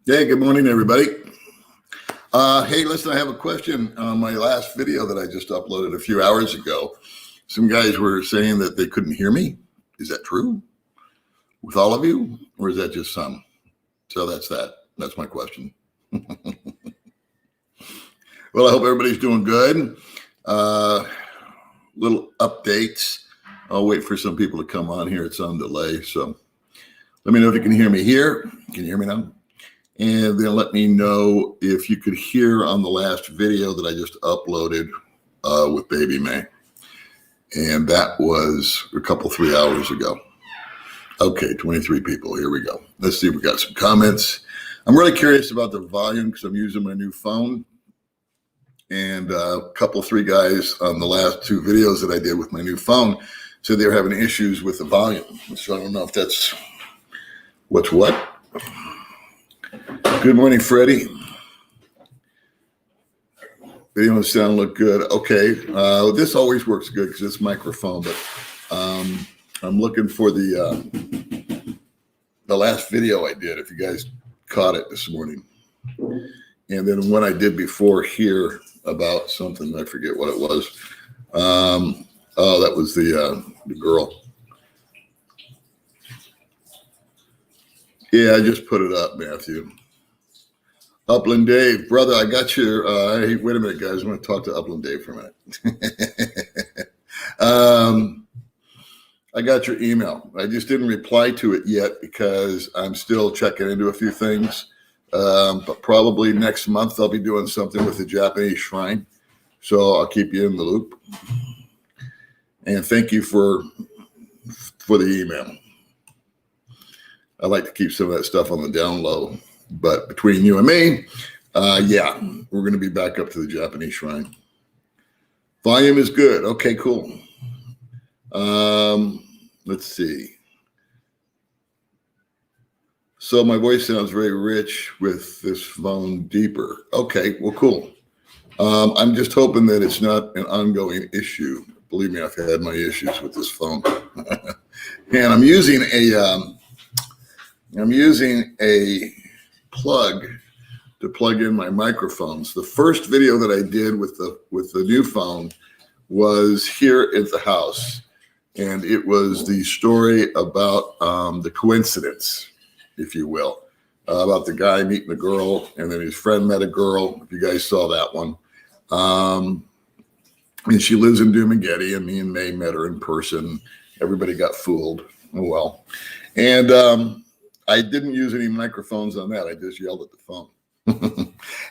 Hey, good morning, everybody. Hey, listen, I have a question on my last video that I just uploaded a few hours ago. Some guys were saying that they couldn't hear me. Is that true with all of you, or is that just some? So that's that. That's my question. Well, I hope everybody's doing good. Little updates. I'll wait for some people to come on here. It's on delay. So let me know if you can hear me here. Can you hear me now? And then let me know if you could hear on the last video that I just uploaded with Baby May. And that was a couple, 3 hours ago. Okay, 23 people. Here we go. Let's see if we got some comments. I'm really curious about the volume because I'm using my new phone. And a couple, 3 guys on the last 2 videos that I did with my new phone said they were having issues with the volume. So I don't know if that's what's what. Good morning, Freddie. Video and sound look good. Okay, this always works good because it's microphone, but I'm looking for the last video I did, if you guys caught it this morning. And then one I did before here about something, I forget what it was. Oh, that was the girl. Yeah, I just put it up, Matthew. Upland Dave, brother, I got your, hey, wait a minute, guys. I want to talk to Upland Dave for a minute. I got your email. I just didn't reply to it yet because I'm still checking into a few things. But probably next month I'll be doing something with the Japanese shrine. So I'll keep you in the loop. And thank you for the email. I like to keep some of that stuff on the down low. But between you and me, yeah, we're going to be back up to the Japanese shrine. Volume is good. Okay, cool. Let's see. So my voice sounds very rich with this phone deeper. Okay, well, cool. I'm just hoping that it's not an ongoing issue. Believe me, I've had my issues with this phone. And I'm using a plug to plug in my microphones. The first video that I did with the new phone was here at the house, and it was the story about the coincidence, if you will, about the guy meeting a girl, and then his friend met a girl. If you guys saw that one, and she lives in Dumageddon, and me and May met her in person. Everybody got fooled. Oh well, and I didn't use any microphones on that. I just yelled at the phone.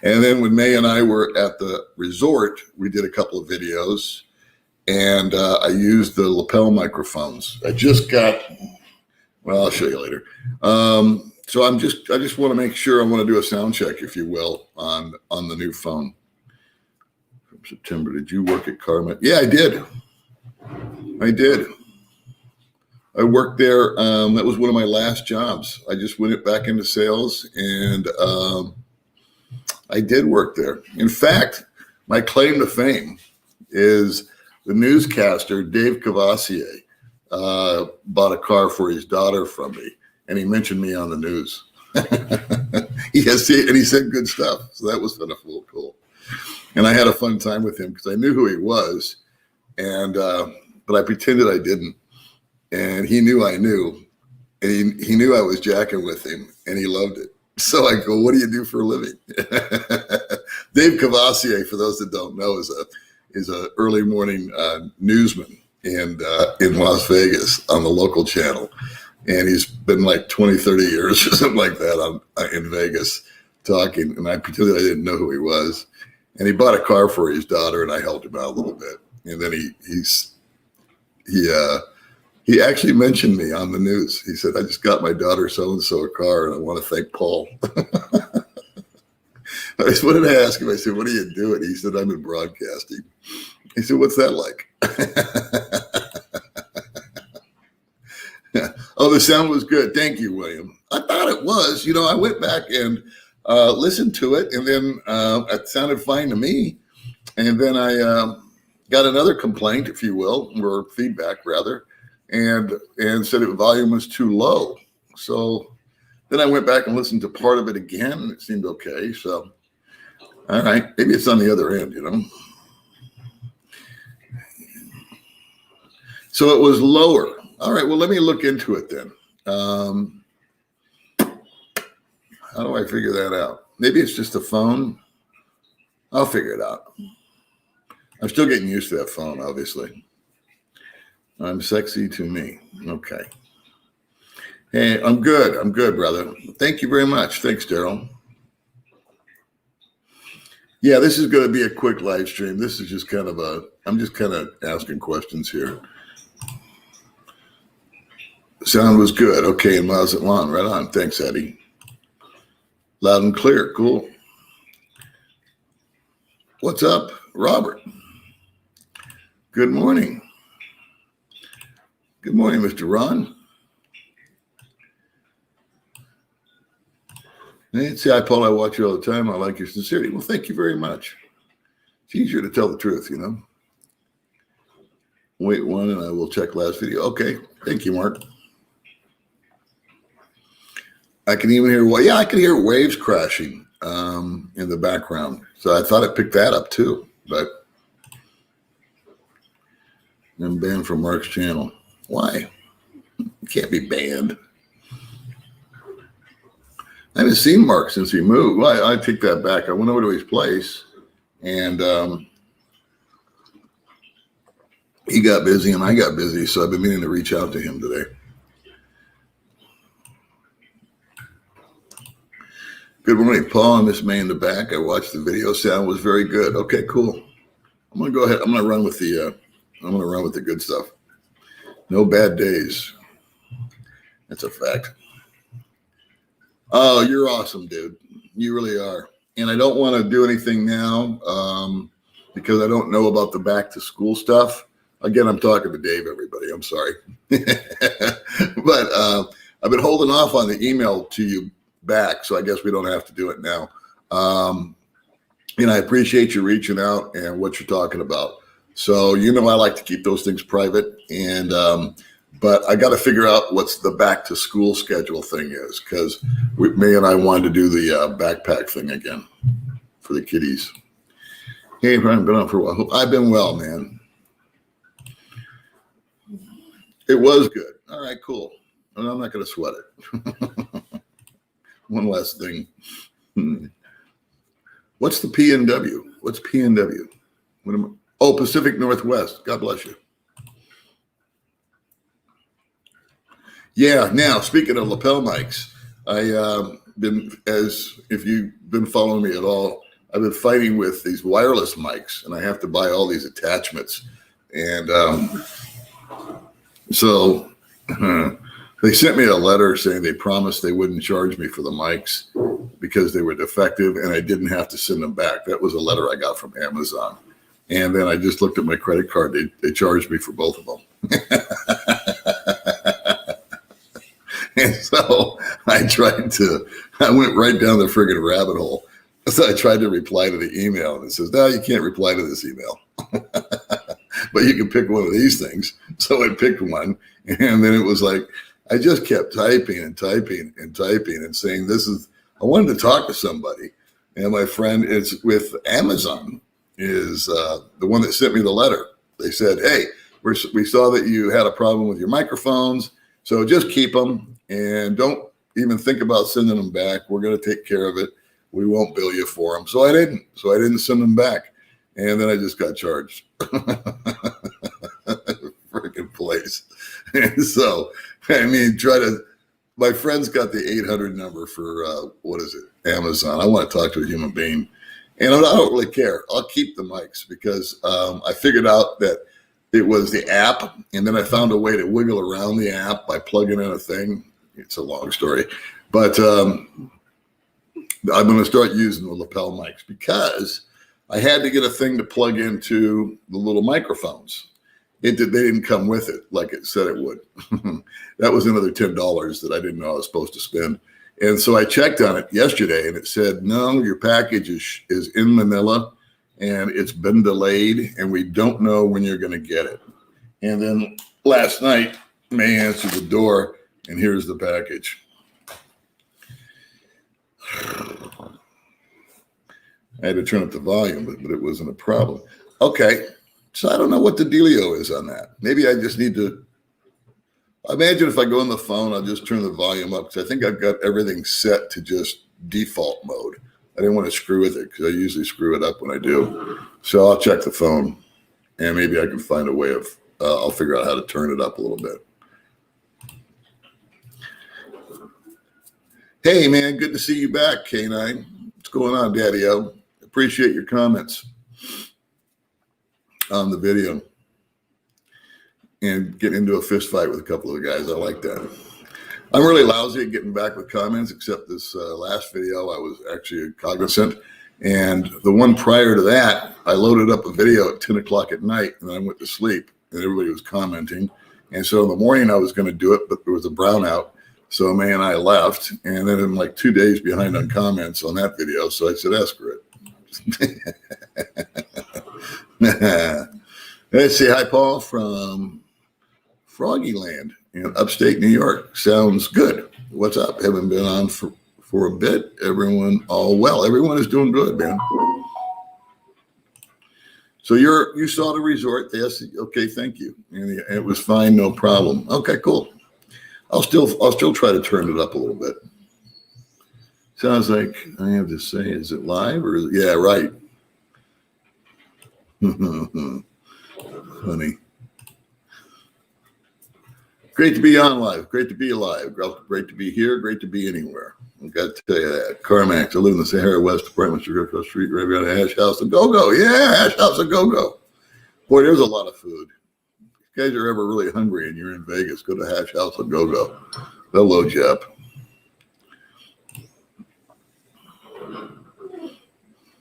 And then when May and I were at the resort, we did a couple of videos, and I used the lapel microphones. I just got, well, I'll show you later. So I just want to make sure, I want to do a sound check, if you will, on the new phone. From September, did you work at Carmen? Yeah, I did. I worked there. That was one of my last jobs. I just went back into sales, and I did work there. In fact, my claim to fame is the newscaster, Dave Cavassier, bought a car for his daughter from me, and he mentioned me on the news. And he said good stuff. So that was kind of cool. And I had a fun time with him because I knew who he was, and but I pretended I didn't. And he knew I knew, and he knew I was jacking with him, and he loved it. So I go, what do you do for a living? Dave Cavassier, for those that don't know, is a early morning newsman in Las Vegas on the local channel. And he's been like 20, 30 years or something like that in Vegas talking. And I pretended I didn't know who he was. And he bought a car for his daughter, and I helped him out a little bit. And then he actually mentioned me on the news. He said, I just got my daughter so-and-so a car, and I want to thank Paul. I just wanted to ask him, I said, what are you doing? He said, I'm in broadcasting. He said, what's that like? Oh, the sound was good. Thank you, William. I thought it was. I went back and listened to it, and then it sounded fine to me. And then I got another complaint, if you will, or feedback rather, and said the volume was too low. So Then I went back and listened to part of it again, and it seemed okay. So, all right, maybe it's on the other end, you know. So it was lower. All right, well, let me look into it then. How do I figure that out? Maybe it's just a phone. I'll figure it out. I'm still getting used to that phone, obviously. I'm sexy to me. Okay. Hey, I'm good. I'm good, brother. Thank you very much. Thanks, Daryl. Yeah, this is going to be a quick live stream. This is just kind of I'm just kind of asking questions here. Sound was good. Okay, and miles at lawn. Right on. Thanks, Eddie. Loud and clear. Cool. What's up, Robert? Good morning. Good morning, Mr. Ron. Nancy, I Paul, I watch you all the time. I like your sincerity. Well, thank you very much. It's easier to tell the truth, you know. Wait one, and I will check last video. Okay, thank you, Mark. I can even hear, well, yeah, I can hear waves crashing in the background. So I thought it picked that up too, but I'm banned from Mark's channel. Why? You can't be banned. I haven't seen Mark since he moved. Well, I take that back. I went over to his place, and he got busy and I got busy, so I've been meaning to reach out to him today. Good morning, Paul and Miss May in the back. I watched the video. Sound was very good. Okay, cool. I'm gonna go ahead. I'm gonna run with the good stuff. No bad days. That's a fact. Oh, you're awesome, dude. You really are. And I don't want to do anything now because I don't know about the back to school stuff. Again, I'm talking to Dave, everybody. I'm sorry. But I've been holding off on the email to you back, so I guess we don't have to do it now. And I appreciate you reaching out and what you're talking about. So, you know, I like to keep those things private, and but I got to figure out what's the back to school schedule thing is, because May and I wanted to do the backpack thing again for the kiddies. Hey, I've been on for a while. I've been well, man. It was good. All right, cool. And I'm not going to sweat it. One last thing. What's the PNW? What's PNW? Oh, Pacific Northwest. God bless you. Yeah. Now, speaking of lapel mics, if you've been following me at all, I've been fighting with these wireless mics, and I have to buy all these attachments. And so they sent me a letter saying they promised they wouldn't charge me for the mics because they were defective, and I didn't have to send them back. That was a letter I got from Amazon. And then I just looked at my credit card. They charged me for both of them. And so I went right down the friggin' rabbit hole. So I tried to reply to the email, and it says, no, you can't reply to this email. But you can pick one of these things. So I picked one, and then it was like, I just kept typing and typing and typing and saying, I wanted to talk to somebody. And my friend is with Amazon, is the one that sent me the letter. They said, hey, we saw that you had a problem with your microphones, so just keep them and don't even think about sending them back. We're going to take care of it. We won't bill you for them. So I didn't send them back. And then I just got charged. Freaking place. And so, I mean, my friend's got the 800 number for, Amazon. I want to talk to a human being. And I don't really care. I'll keep the mics because I figured out that it was the app. And then I found a way to wiggle around the app by plugging in a thing. It's a long story. But I'm going to start using the lapel mics because I had to get a thing to plug into the little microphones. They didn't come with it like it said it would. That was another $10 that I didn't know I was supposed to spend. And so I checked on it yesterday, and it said, no, your package is in Manila, and it's been delayed, and we don't know when you're going to get it. And then last night, May answered the door, and here's the package. I had to turn up the volume, but it wasn't a problem. Okay. So I don't know what the dealio is on that. Maybe I just need to, imagine if I go on the phone, I'll just turn the volume up because I think I've got everything set to just default mode. I didn't want to screw with it because I usually screw it up when I do. So I'll check the phone and maybe I can find a way of, I'll figure out how to turn it up a little bit. Hey, man, good to see you back, K9. What's going on, Daddy-O? Appreciate your comments on the video and getting into a fist fight with a couple of the guys. I like that. I'm really lousy at getting back with comments, except this last video, I was actually cognizant. And the one prior to that, I loaded up a video at 10 o'clock at night and I went to sleep and everybody was commenting. And so in the morning I was going to do it, but there was a brownout. So May and I left, and then I'm like 2 days behind on comments on that video. So I said, screw it. Let's say hi, Paul from Froggy Land in upstate New York. Sounds good. What's up? Haven't been on for a bit. Everyone all well. Everyone is doing good, man. So you saw the resort. Yes. Okay. Thank you. And it was fine. No problem. Okay, cool. I'll still try to turn it up a little bit. Sounds like I have to say, is it live or is it, yeah, right. Funny. Great to be on live. Great to be alive. Great to be here. Great to be anywhere. I've got to tell you that. CarMax, I live in the Sahara West Apartments, across the street, right around Hash House and Go-Go. Yeah, Hash House and Go-Go. Boy, there's a lot of food. If you guys are ever really hungry and you're in Vegas, go to Hash House and Go-Go. They'll load you up.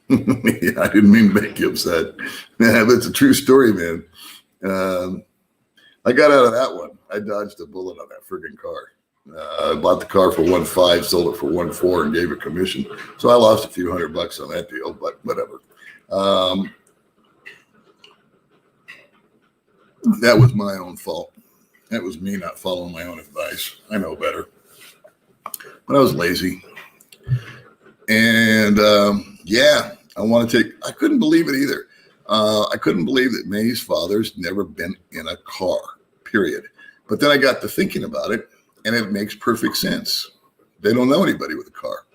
Yeah, I didn't mean to make you upset. Yeah, but it's a true story, man. I got out of that one. I dodged a bullet on that friggin' car. I bought the car for 1.5, sold it for 1.4, and gave a commission. So I lost a few $100 on that deal, but whatever. That was my own fault. That was me not following my own advice. I know better. But I was lazy. And yeah, I couldn't believe it either. I couldn't believe that May's father's never been in a car, period. But then I got to thinking about it, and it makes perfect sense. They don't know anybody with a car.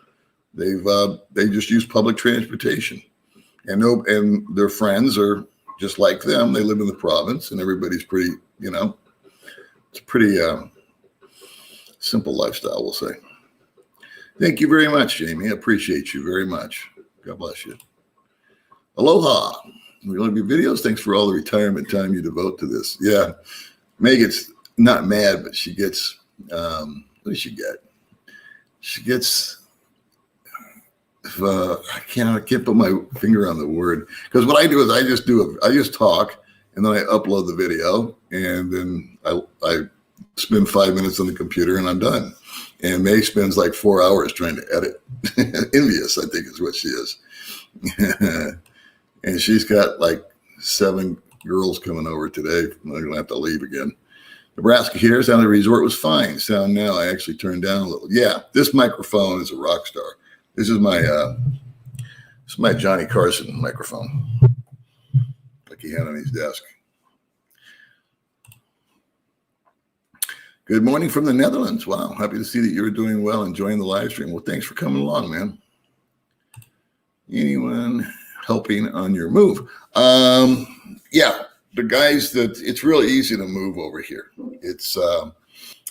They just use public transportation, and their friends are just like them. They live in the province, and everybody's pretty, it's a pretty simple lifestyle, we'll say. Thank you very much, Jamie. I appreciate you very much. God bless you. Aloha. We love your videos. Thanks for all the retirement time you devote to this. Yeah. May gets not mad, but she gets, what does she get? She gets, I can't put my finger on the word. Because what I do is I just talk and then I upload the video and then I spend 5 minutes on the computer and I'm done. And May spends like 4 hours trying to edit. Envious, I think is what she is. And she's got like 7 girls coming over today. I'm going to have to leave again. Nebraska here. Sound the resort was fine. Sound now, I actually turned down a little. Yeah, this microphone is a rock star. This is my Johnny Carson microphone, like he had on his desk. Good morning from the Netherlands. Wow, happy to see that you're doing well, enjoying the live stream. Well, thanks for coming along, man. Anyone helping on your move? Yeah, the guys it's really easy to move over here. It's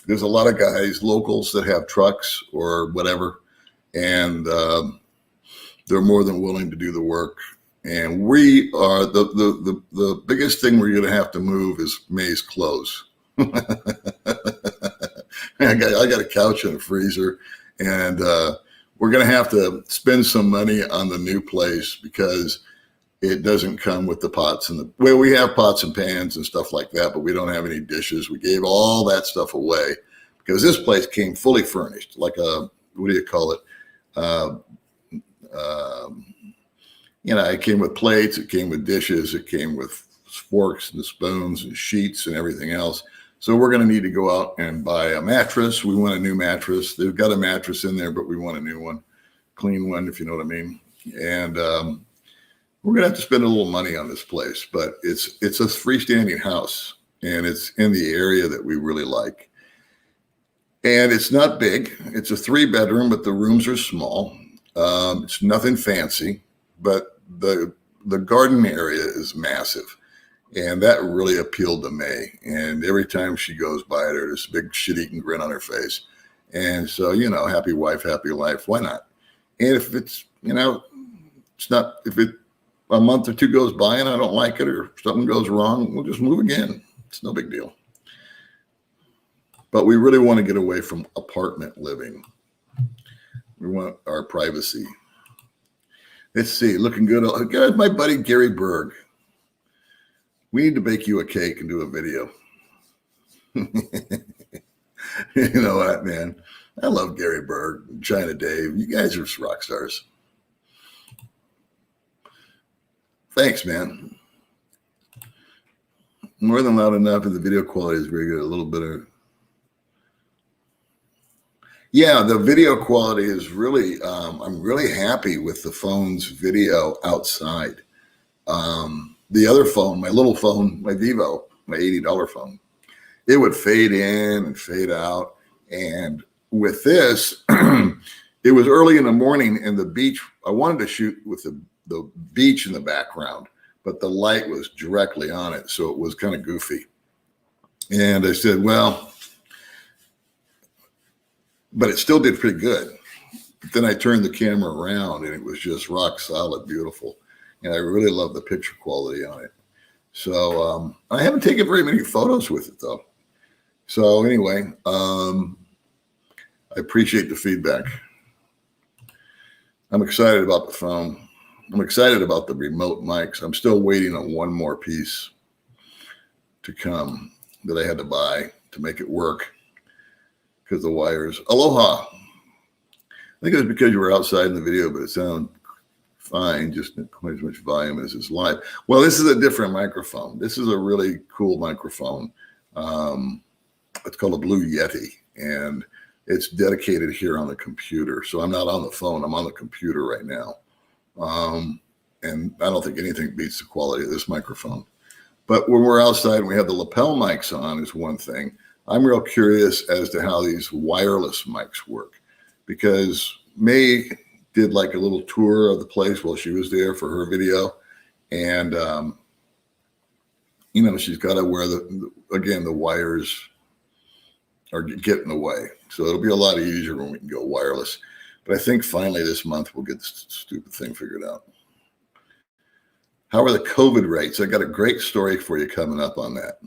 there's a lot of guys, locals that have trucks or whatever, and they're more than willing to do the work. And we are the biggest thing we're going to have to move is May's clothes. I got a couch and a freezer, and we're going to have to spend some money on the new place because it doesn't come with the pots and we have pots and pans and stuff like that, but we don't have any dishes. We gave all that stuff away because this place came fully furnished, like a, what do you call it? It came with plates, it came with dishes, it came with forks and spoons and sheets and everything else. So we're going to need to go out and buy a mattress. We want a new mattress. They've got a mattress in there, but we want a new one, clean one, if you know what I mean. And we're gonna have to spend a little money on this place, but it's a freestanding house, and it's in the area that we really like. And it's not big. It's a 3-bedroom, but the rooms are small. It's nothing fancy, but the garden area is massive. And that really appealed to May. And every time she goes by it, there's this big shit-eating grin on her face. And so, happy wife, happy life. Why not? And if it's, it's not, if it a month or two goes by and I don't like it or something goes wrong, we'll just move again. It's no big deal. But we really want to get away from apartment living. We want our privacy. Let's see, looking good. Got my buddy Gary Berg. We need to bake you a cake and do a video. You know what, man? I love Gary Berg, China Dave. You guys are rock stars. Thanks, man. More than loud enough, and the video quality is very good. A little bit of... Yeah, the video quality is really, I'm really happy with the phone's video outside. The other phone, my little phone, my Vivo, my $80 phone, it would fade in and fade out. And with this, it was early in the morning and the beach, I wanted to shoot with the beach in the background, but the light was directly on it. So it was kind of goofy. And I said, well, but it still did pretty good. But then I turned the camera around and it was just rock solid, beautiful. And I really love the picture quality on it. So I haven't taken very many photos with it though. So anyway, I appreciate the feedback. I'm excited about the phone. I'm excited about the remote mics. I'm still waiting on one more piece to come that I had to buy to make it work because the wires. Aloha. I think it was because you were outside in the video, but it sounded fine, just not quite as much volume as it's live. Well, this is a different microphone. This is a really cool microphone. It's called a Blue Yeti, and it's dedicated here on the computer. So I'm not on the phone. I'm on the computer right now. And I don't think anything beats the quality of this microphone. But when we're outside and we have the lapel mics on is one thing. I'm real curious as to how these wireless mics work, because May did like a little tour of the place while she was there for her video. And, she's got to wear the wires are getting away. So it'll be a lot easier when we can go wireless. But I think finally this month we'll get this stupid thing figured out. How are the COVID rates? I got a great story for you coming up on that.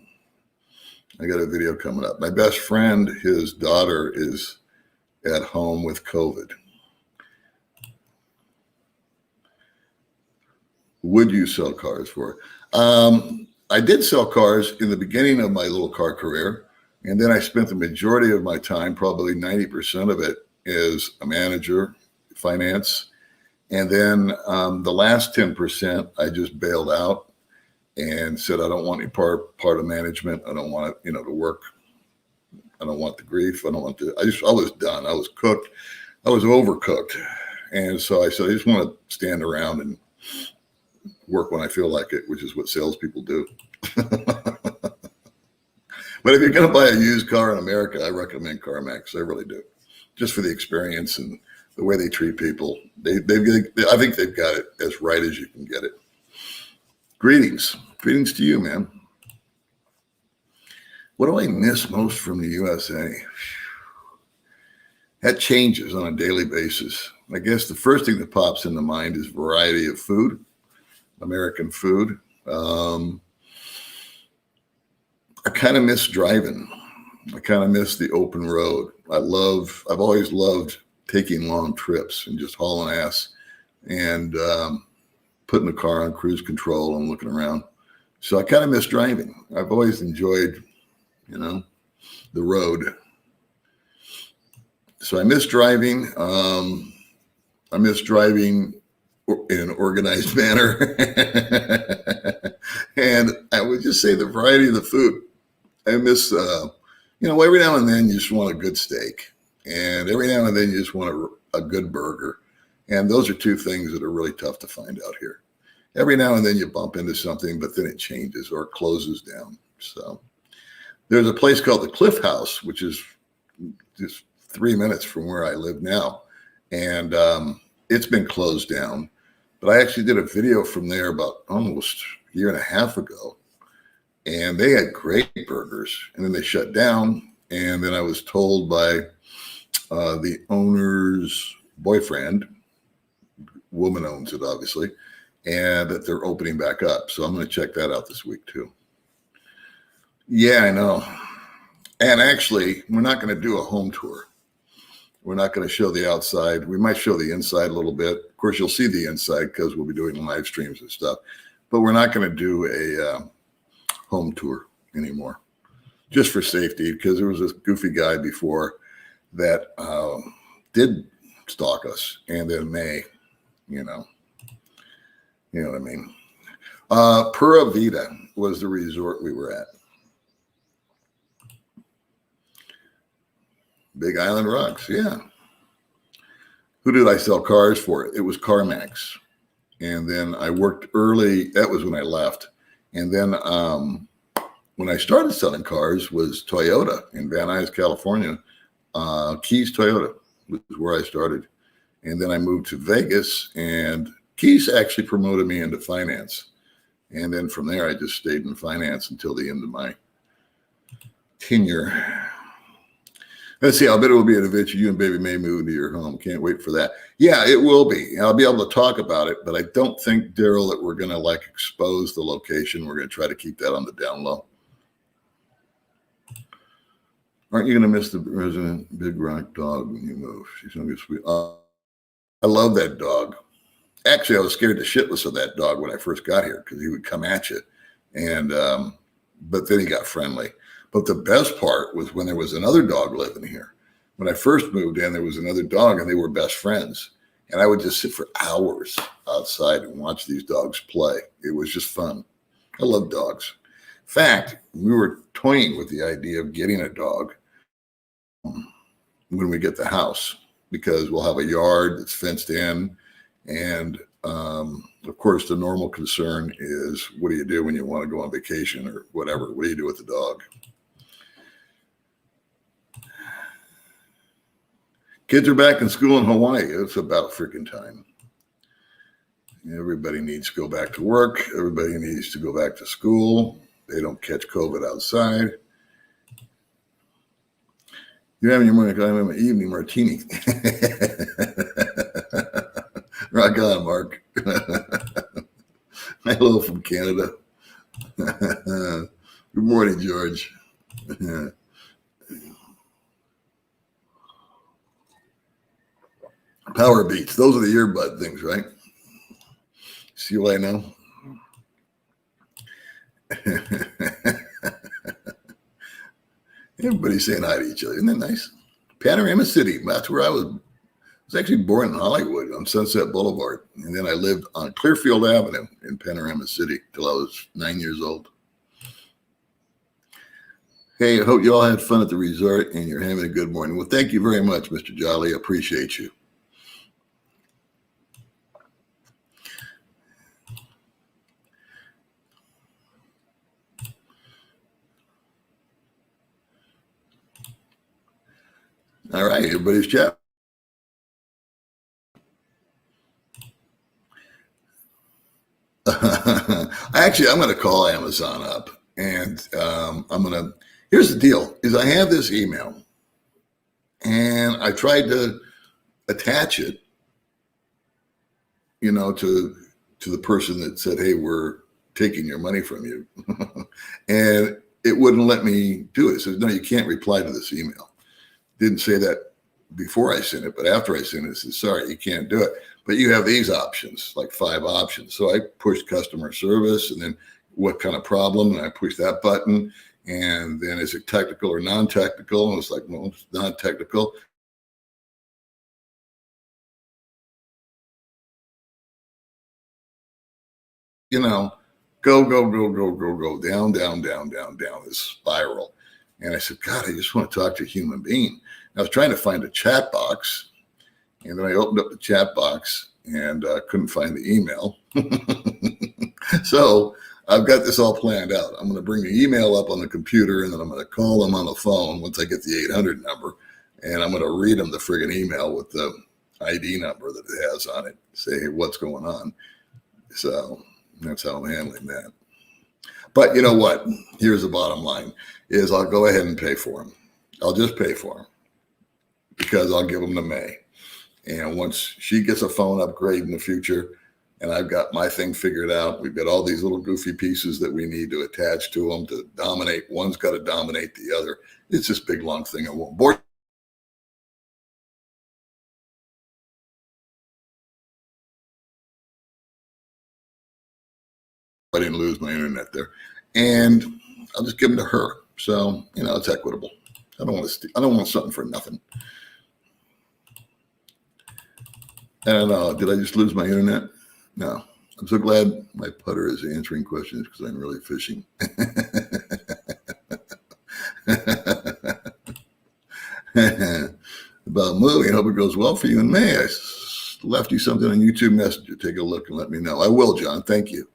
I got a video coming up. My best friend, his daughter is at home with COVID. Would you sell cars for? I did sell cars in the beginning of my little car career. And then I spent the majority of my time, probably 90% of it, as a manager, finance. And then the last 10%, I just bailed out and said, I don't want any part of management. I don't want it, to work. I don't want the grief. I was done. I was cooked. I was overcooked. And so I said, I just want to stand around and work when I feel like it, which is what salespeople do. But if you're going to buy a used car in America, I recommend CarMax. I really do. Just for the experience and the way they treat people. I think they've got it as right as you can get it. Greetings. Greetings to you, man. What do I miss most from the USA? That changes on a daily basis. I guess the first thing that pops into mind is variety of food, American food. I kind of miss driving. I kind of miss the open road. I've always loved taking long trips and just hauling ass and putting the car on cruise control and looking around. So I kind of miss driving. I've always enjoyed, the road. So I miss driving. I miss driving in an organized manner. And I would just say the variety of the food. I miss, every now and then you just want a good steak. And every now and then you just want a good burger. And those are two things that are really tough to find out here. Every now and then you bump into something, but then it changes or it closes down. So there's a place called the Cliff House, which is just 3 minutes from where I live now. And it's been closed down. But I actually did a video from there about almost a year and a half ago. And they had great burgers. And then they shut down. And then I was told by the owner's boyfriend, woman owns it, obviously, and that they're opening back up. So I'm going to check that out this week too. Yeah, I know. And actually, we're not going to do a home tour. We're not going to show the outside. We might show the inside a little bit. Of course, you'll see the inside because we'll be doing live streams and stuff. But we're not going to do a home tour anymore, just for safety, because there was this goofy guy before that did stalk us. And then you know what I mean. Pura Vida was the resort we were at. Big Island Rocks, yeah. Who did I sell cars for? It was CarMax. And then I worked early. That was when I left. And then when I started selling cars was Toyota in Van Nuys, California. Keys Toyota was where I started. And then I moved to Vegas, and Keys actually promoted me into finance. And then from there, I just stayed in finance until the end of my tenure. Let's see, I'll bet it will be an adventure. You and Baby May move into your home. Can't wait for that. Yeah, it will be. I'll be able to talk about it, but I don't think, Daryl, that we're going to expose the location. We're going to try to keep that on the down low. Aren't you going to miss the resident Big Rock dog when you move? She's going to be sweet. I love that dog. Actually, I was scared to shitless of that dog when I first got here because he would come at you. And but then he got friendly. But the best part was when there was another dog living here. When I first moved in, there was another dog and they were best friends. And I would just sit for hours outside and watch these dogs play. It was just fun. I love dogs. In fact, we were toying with the idea of getting a dog when we get the house, because we'll have a yard that's fenced in. And of course, the normal concern is, what do you do when you want to go on vacation or whatever? What do you do with the dog? Kids are back in school in Hawaii. It's about freaking time. Everybody needs to go back to work. Everybody needs to go back to school. They don't catch COVID outside. You're having your morning, I'm having an evening martini. Rock on, Mark. Hello from Canada. Good morning, George. Power beats. Those are the earbud things, right? See what I know? Everybody's saying hi to each other. Isn't that nice? Panorama City. That's where I was. I was actually born in Hollywood on Sunset Boulevard. And then I lived on Clearfield Avenue in Panorama City till I was 9 years old. Hey, I hope you all had fun at the resort and you're having a good morning. Well, thank you very much, Mr. Jolly. I appreciate you. All right, everybody's chat. Actually, I'm going to call Amazon up, and here's the deal, is I have this email, and I tried to attach it, to the person that said, hey, we're taking your money from you. And it wouldn't let me do it. It said, no, you can't reply to this email. Didn't say that before I sent it, but after I sent it, it said, sorry, you can't do it. But you have these options, like 5 options. So I pushed customer service, and then what kind of problem? And I pushed that button. And then is it technical or non-technical? And it's like, well, it's non-technical. Go, down, this spiral. And I said, God, I just want to talk to a human being. I was trying to find a chat box, And then I opened up the chat box and couldn't find the email. So I've got this all planned out. I'm going to bring the email up on the computer, and then I'm going to call them on the phone once I get the 800 number, and I'm going to read them the friggin' email with the ID number that it has on it. Say, hey, what's going on? So that's how I'm handling that. But you know what? Here's the bottom line: is I'll go ahead and pay for them. I'll just pay for them because I'll give them to May. And once she gets a phone upgrade in the future, and I've got my thing figured out, we've got all these little goofy pieces that we need to attach to them to dominate. One's got to dominate the other. It's this big long thing. I won't bore. I didn't lose my internet there, and I'll just give them to her. So it's equitable. I don't want something for nothing. I don't know. Did I just lose my internet? No. I'm so glad my putter is answering questions because I'm really fishing. About moving. I hope it goes well for you in May. I left you something on YouTube Messenger. Take a look and let me know. I will, John. Thank you.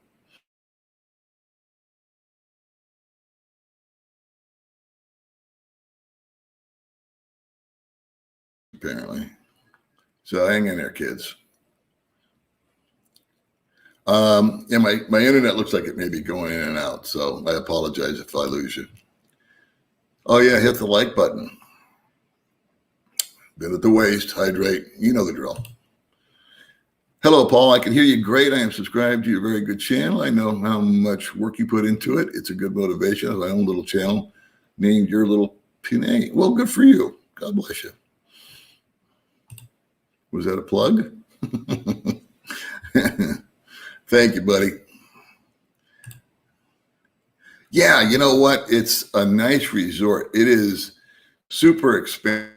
Apparently. So hang in there, kids. Yeah, my internet looks like it may be going in and out, so I apologize if I lose you. Oh yeah, hit the like button. Been at the waist, hydrate, you know the drill. Hello, Paul. I can hear you great. I am subscribed to your very good channel. I know how much work you put into it. It's a good motivation. I have my own little channel named Your Little Pinay. Well, good for you. God bless you. Was that a plug? Thank you, buddy. Yeah, you know what? It's a nice resort. It is super expensive.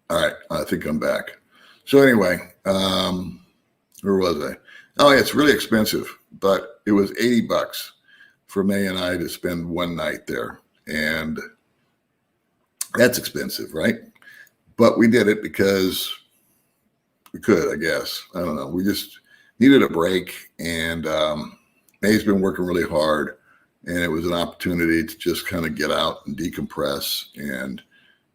All right, I think I'm back. So anyway, where was I? Oh, yeah, it's really expensive, but it was $80 for May and I to spend one night there. And that's expensive, right? But we did it because we could, I guess. I don't know. We just needed a break. And May's been working really hard. And it was an opportunity to just kind of get out and decompress. And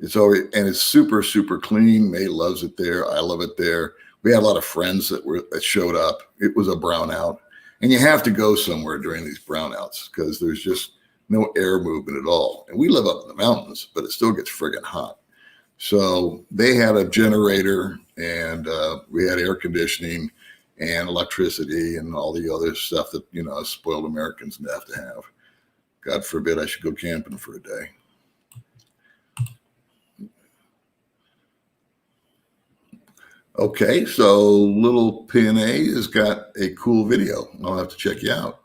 it's super, super clean. May loves it there. I love it there. We had a lot of friends that showed up. It was a brownout. And you have to go somewhere during these brownouts because there's just no air movement at all. And we live up in the mountains, but it still gets friggin' hot. So they had a generator and we had air conditioning and electricity and all the other stuff that, us spoiled Americans have to have. God forbid I should go camping for a day. Okay, so Little PNA has got a cool video. I'll have to check you out.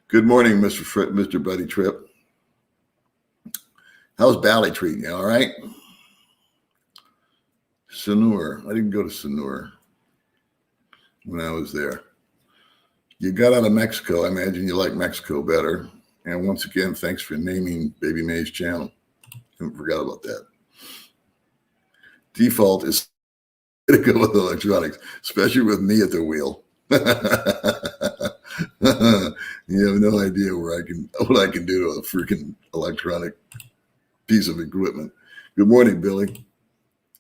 Good morning, Mr. Buddy Trip. How's Bali treating you? All right? Sanur. I didn't go to Sanur when I was there. You got out of Mexico. I imagine you like Mexico better. And once again, thanks for naming Baby May's channel. I forgot about that. Default is to go with electronics, especially with me at the wheel. You have no idea what I can do to a freaking electronic piece of equipment. Good morning, Billy.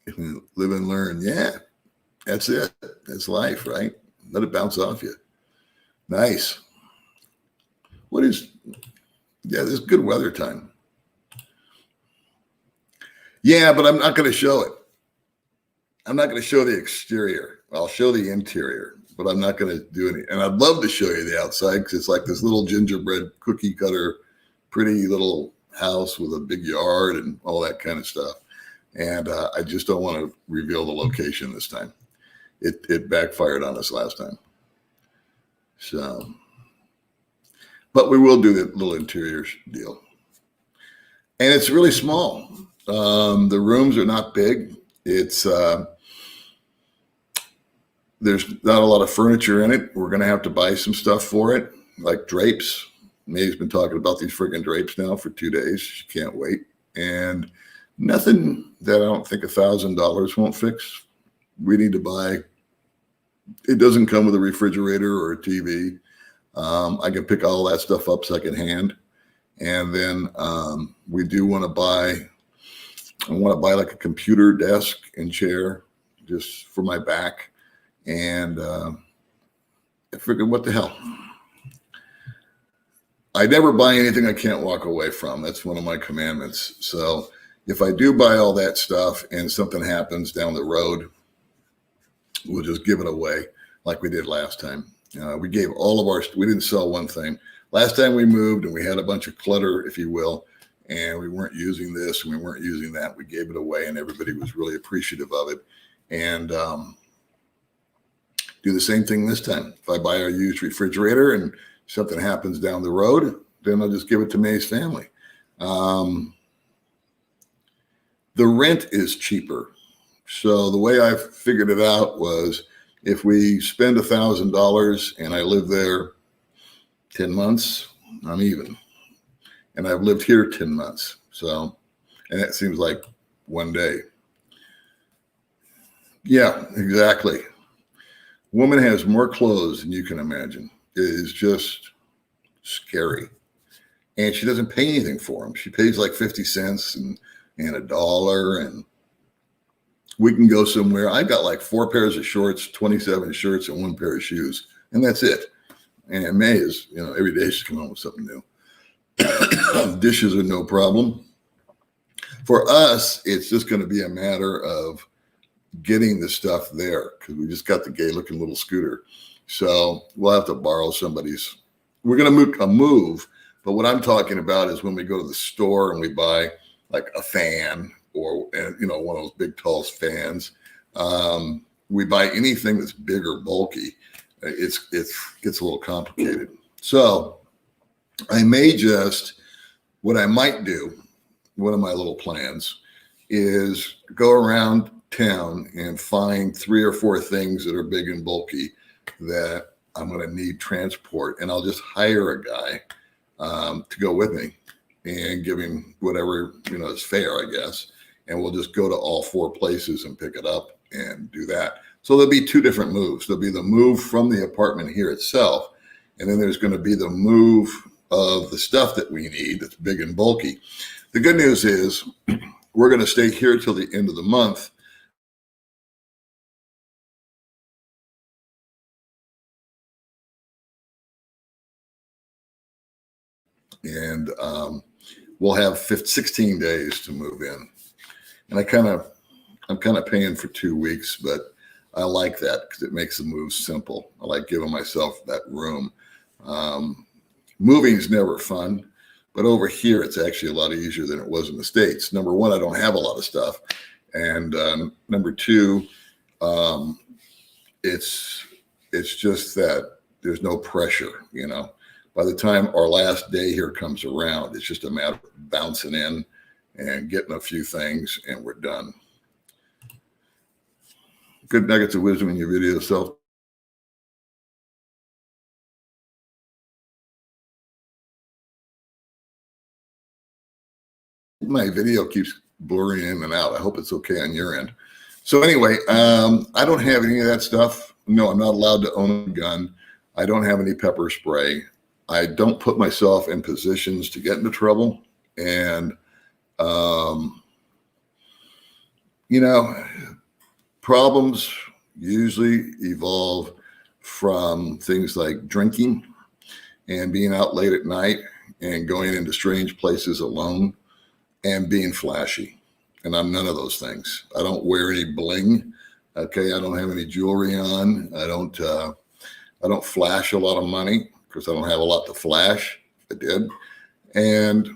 Live and learn. Yeah, that's it. That's life, right? Let it bounce off you. Nice. This is good weather time. Yeah, but I'm not going to show it. I'm not going to show the exterior. I'll show the interior, but I'm not going to do any. And I'd love to show you the outside because it's like this little gingerbread cookie cutter, pretty little house with a big yard and all that kind of stuff. And I just don't want to reveal the location this time. It backfired on us last time. So, but we will do the little interior deal. And it's really small. The rooms are not big. It's There's not a lot of furniture in it. We're going to have to buy some stuff for it, like drapes. May's been talking about these friggin' drapes now for 2 days. She can't wait. And nothing that I don't think $1,000 won't fix. We need to buy. It doesn't come with a refrigerator or a TV. I can pick all that stuff up secondhand. And then we do want to buy, I want to buy like a computer desk and chair just for my back. And I figured, what the hell? I never buy anything I can't walk away from. That's one of my commandments. So if I do buy all that stuff and something happens down the road, we'll just give it away like we did last time. We gave all of our, we didn't sell one thing. Last time we moved and we had a bunch of clutter, if you will, and we weren't using this and we weren't using that. We gave it away and everybody was really appreciative of it. And do the same thing this time. If I buy a used refrigerator and something happens down the road, then I'll just give it to May's family. The rent is cheaper. So the way I figured it out was if we spend $1,000 and I live there 10 months, I'm even. And I've lived here 10 months. So, and that seems like one day. Yeah, exactly. Woman has more clothes than you can imagine. It is just scary. And she doesn't pay anything for them. She pays like 50 cents and $1. And we can go somewhere. I've got like 4 pairs of shorts, 27 shirts, and 1 pair of shoes. And that's it. And May is, every day she's coming home with something new. Dishes are no problem. For us, it's just going to be a matter of getting the stuff there because we just got the gay looking little scooter. So we'll have to borrow somebody's. We're going to move. But what I'm talking about is when we go to the store and we buy like a fan or, one of those big, tall fans. We buy anything that's big or bulky. It gets a little complicated. So I may just, what I might do, one of my little plans is go around town and find 3 or 4 things that are big and bulky that I'm going to need transport. And I'll just hire a guy to go with me and give him whatever, is fair, I guess. And we'll just go to all 4 places and pick it up and do that. So there'll be 2 different moves. There'll be the move from the apartment here itself. And then there's going to be the move of the stuff that we need that's big and bulky. The good news is we're going to stay here till the end of the month. And we'll have 16 days to move in. And I'm kind of paying for 2 weeks, but I like that because it makes the move simple. I like giving myself that room. Moving is never fun, but over here, it's actually a lot easier than it was in the States. Number one, I don't have a lot of stuff. And number 2, it's just that there's no pressure, By the time our last day here comes around, it's just a matter of bouncing in and getting a few things, and we're done. Good nuggets of wisdom in your video, self. My video keeps blurring in and out. I hope it's okay on your end. So anyway, I don't have any of that stuff. No, I'm not allowed to own a gun. I don't have any pepper spray. I don't put myself in positions to get into trouble. And, problems usually evolve from things like drinking and being out late at night and going into strange places alone and being flashy. And I'm none of those things. I don't wear any bling. Okay. I don't have any jewelry on. I don't flash a lot of money because I don't have a lot to flash. I did. And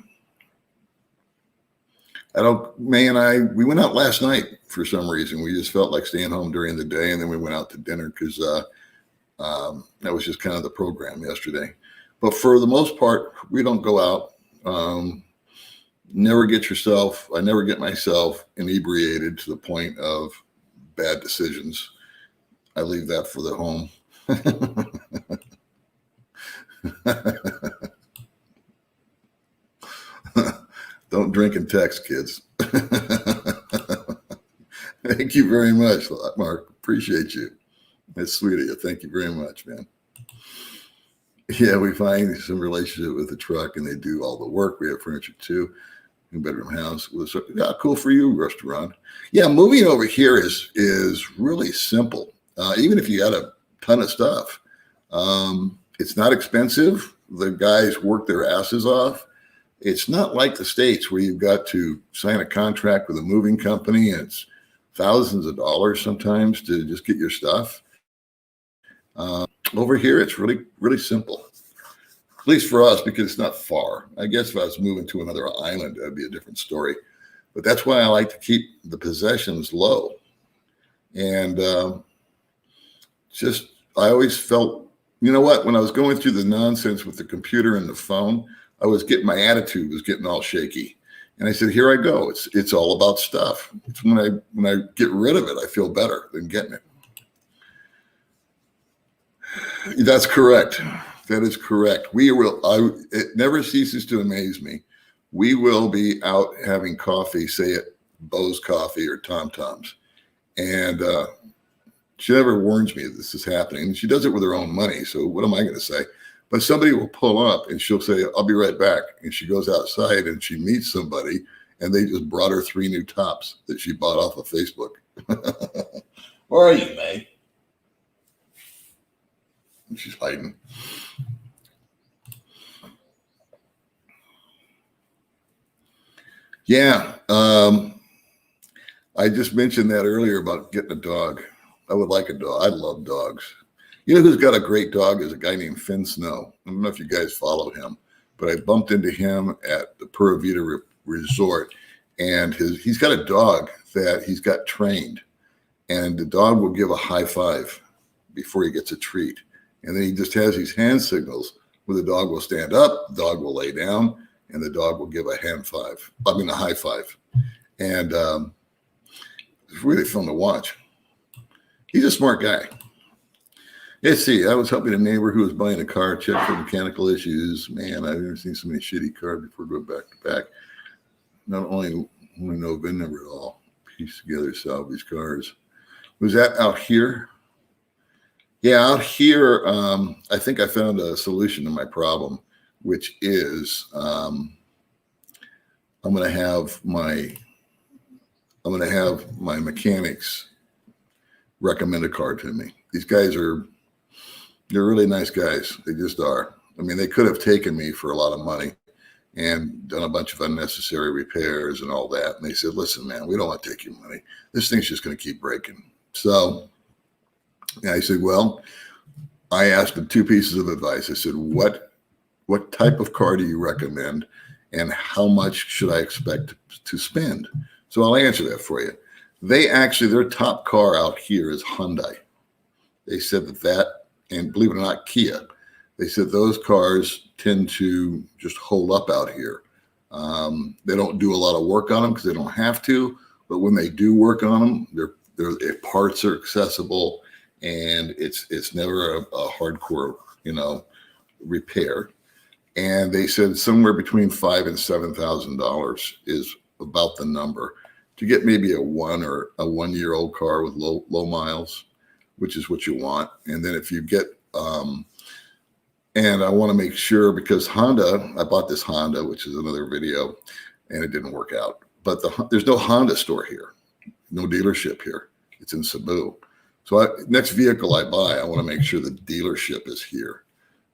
May and I, we went out last night for some reason. We just felt like staying home during the day. And then we went out to dinner because that was just kind of the program yesterday. But for the most part, we don't go out. I never get myself inebriated to the point of bad decisions. I leave that for the home. Don't drink and text, kids. Thank you very much, Mark. Appreciate you. That's sweet of you. Thank you very much, man. Yeah, we find some relationship with the truck, and they do all the work. We have furniture too. Bedroom house. Yeah, cool for you, restaurant. Yeah, moving over here is really simple. Even if you got a ton of stuff, it's not expensive. The guys work their asses off. It's not like the States where you've got to sign a contract with a moving company and it's thousands of dollars sometimes to just get your stuff. Over here, it's really, really simple. At least for us, because it's not far. I guess if I was moving to another island, that'd be a different story. But that's why I like to keep the possessions low. And I always felt, you know what, when I was going through the nonsense with the computer and the phone, my attitude was getting all shaky. And I said, here I go. It's all about stuff. It's when I get rid of it, I feel better than getting it. That's correct. That is correct. It never ceases to amaze me. We will be out having coffee, say at Bo's Coffee or Tom Tom's. And she never warns me that this is happening. She does it with her own money. So what am I going to say? But somebody will pull up and she'll say, I'll be right back. And she goes outside and she meets somebody and they just brought her 3 new tops that she bought off of Facebook. Where are you, May? She's hiding. Yeah. I just mentioned that earlier about getting a dog. I would like a dog. I love dogs. You know who's got a great dog is a guy named Finn Snow. I don't know if you guys follow him, but I bumped into him at the Pura Vida Resort, and he's got a dog that he's got trained, and the dog will give a high five before he gets a treat. And then he just has these hand signals where the dog will stand up, the dog will lay down, and the dog will give a high five. And it's really fun to watch. He's a smart guy. Let's see. I was helping a neighbor who was buying a car, check for mechanical issues. Man, I've never seen so many shitty cars before going back to back. Not only no VIN number at all. Piece together salvage cars. Was that out here? Yeah, out here, I think I found a solution to my problem, which is I'm going to have my mechanics recommend a car to me. These guys they're really nice guys. They just are. I mean, they could have taken me for a lot of money and done a bunch of unnecessary repairs and all that. And they said, listen, man, we don't want to take your money. This thing's just going to keep breaking. So I said, well, I asked them 2 pieces of advice. I said, what type of car do you recommend and how much should I expect to spend? So I'll answer that for you. Their top car out here is Hyundai. They said that, and believe it or not, Kia. They said those cars tend to just hold up out here. They don't do a lot of work on them because they don't have to, but when they do work on them, their parts are accessible, and it's never a hardcore, repair. And they said somewhere between $5,000 and $7,000 is about the number to get maybe a 1-year-old car with low miles, which is what you want. And then if you get, and I want to make sure, because Honda, I bought this Honda, which is another video, and it didn't work out. But there's no Honda store here, no dealership here. It's in Cebu. So next vehicle I buy, I want to make sure the dealership is here,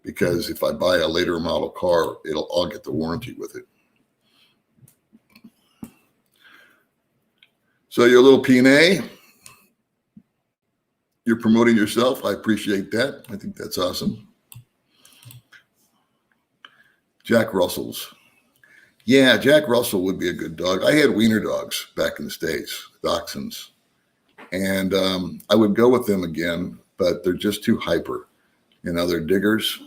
because if I buy a later model car, I'll get the warranty with it. So your little P&A, you're promoting yourself. I appreciate that. I think that's awesome. Jack Russell's. Yeah, Jack Russell would be a good dog. I had wiener dogs back in the States, dachshunds. And I would go with them again, but they're just too hyper. They're diggers,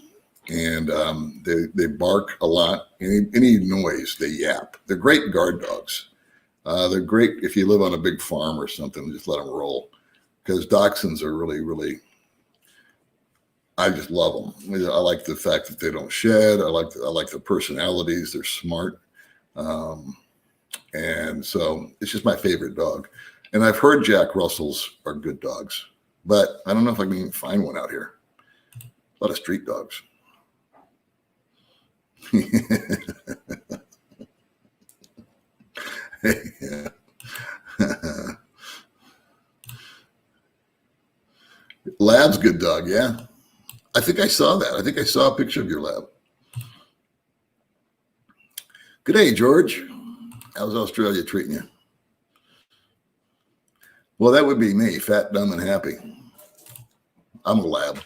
and they bark a lot. Any noise, they yap. They're great guard dogs. They're great if you live on a big farm or something. Just let them roll. because dachshunds are really, really, I just love them. I like the fact that they don't shed. I like their personalities. They're smart. And so it's just my favorite dog. And I've heard Jack Russells are good dogs, but I don't know if I can even find one out here. A lot of street dogs. Yeah. Lab's good dog, yeah. I think I saw that. I think I saw a picture of your lab. Good day, George. How's Australia treating you? Well, that would be me, fat, dumb, and happy. I'm a lab.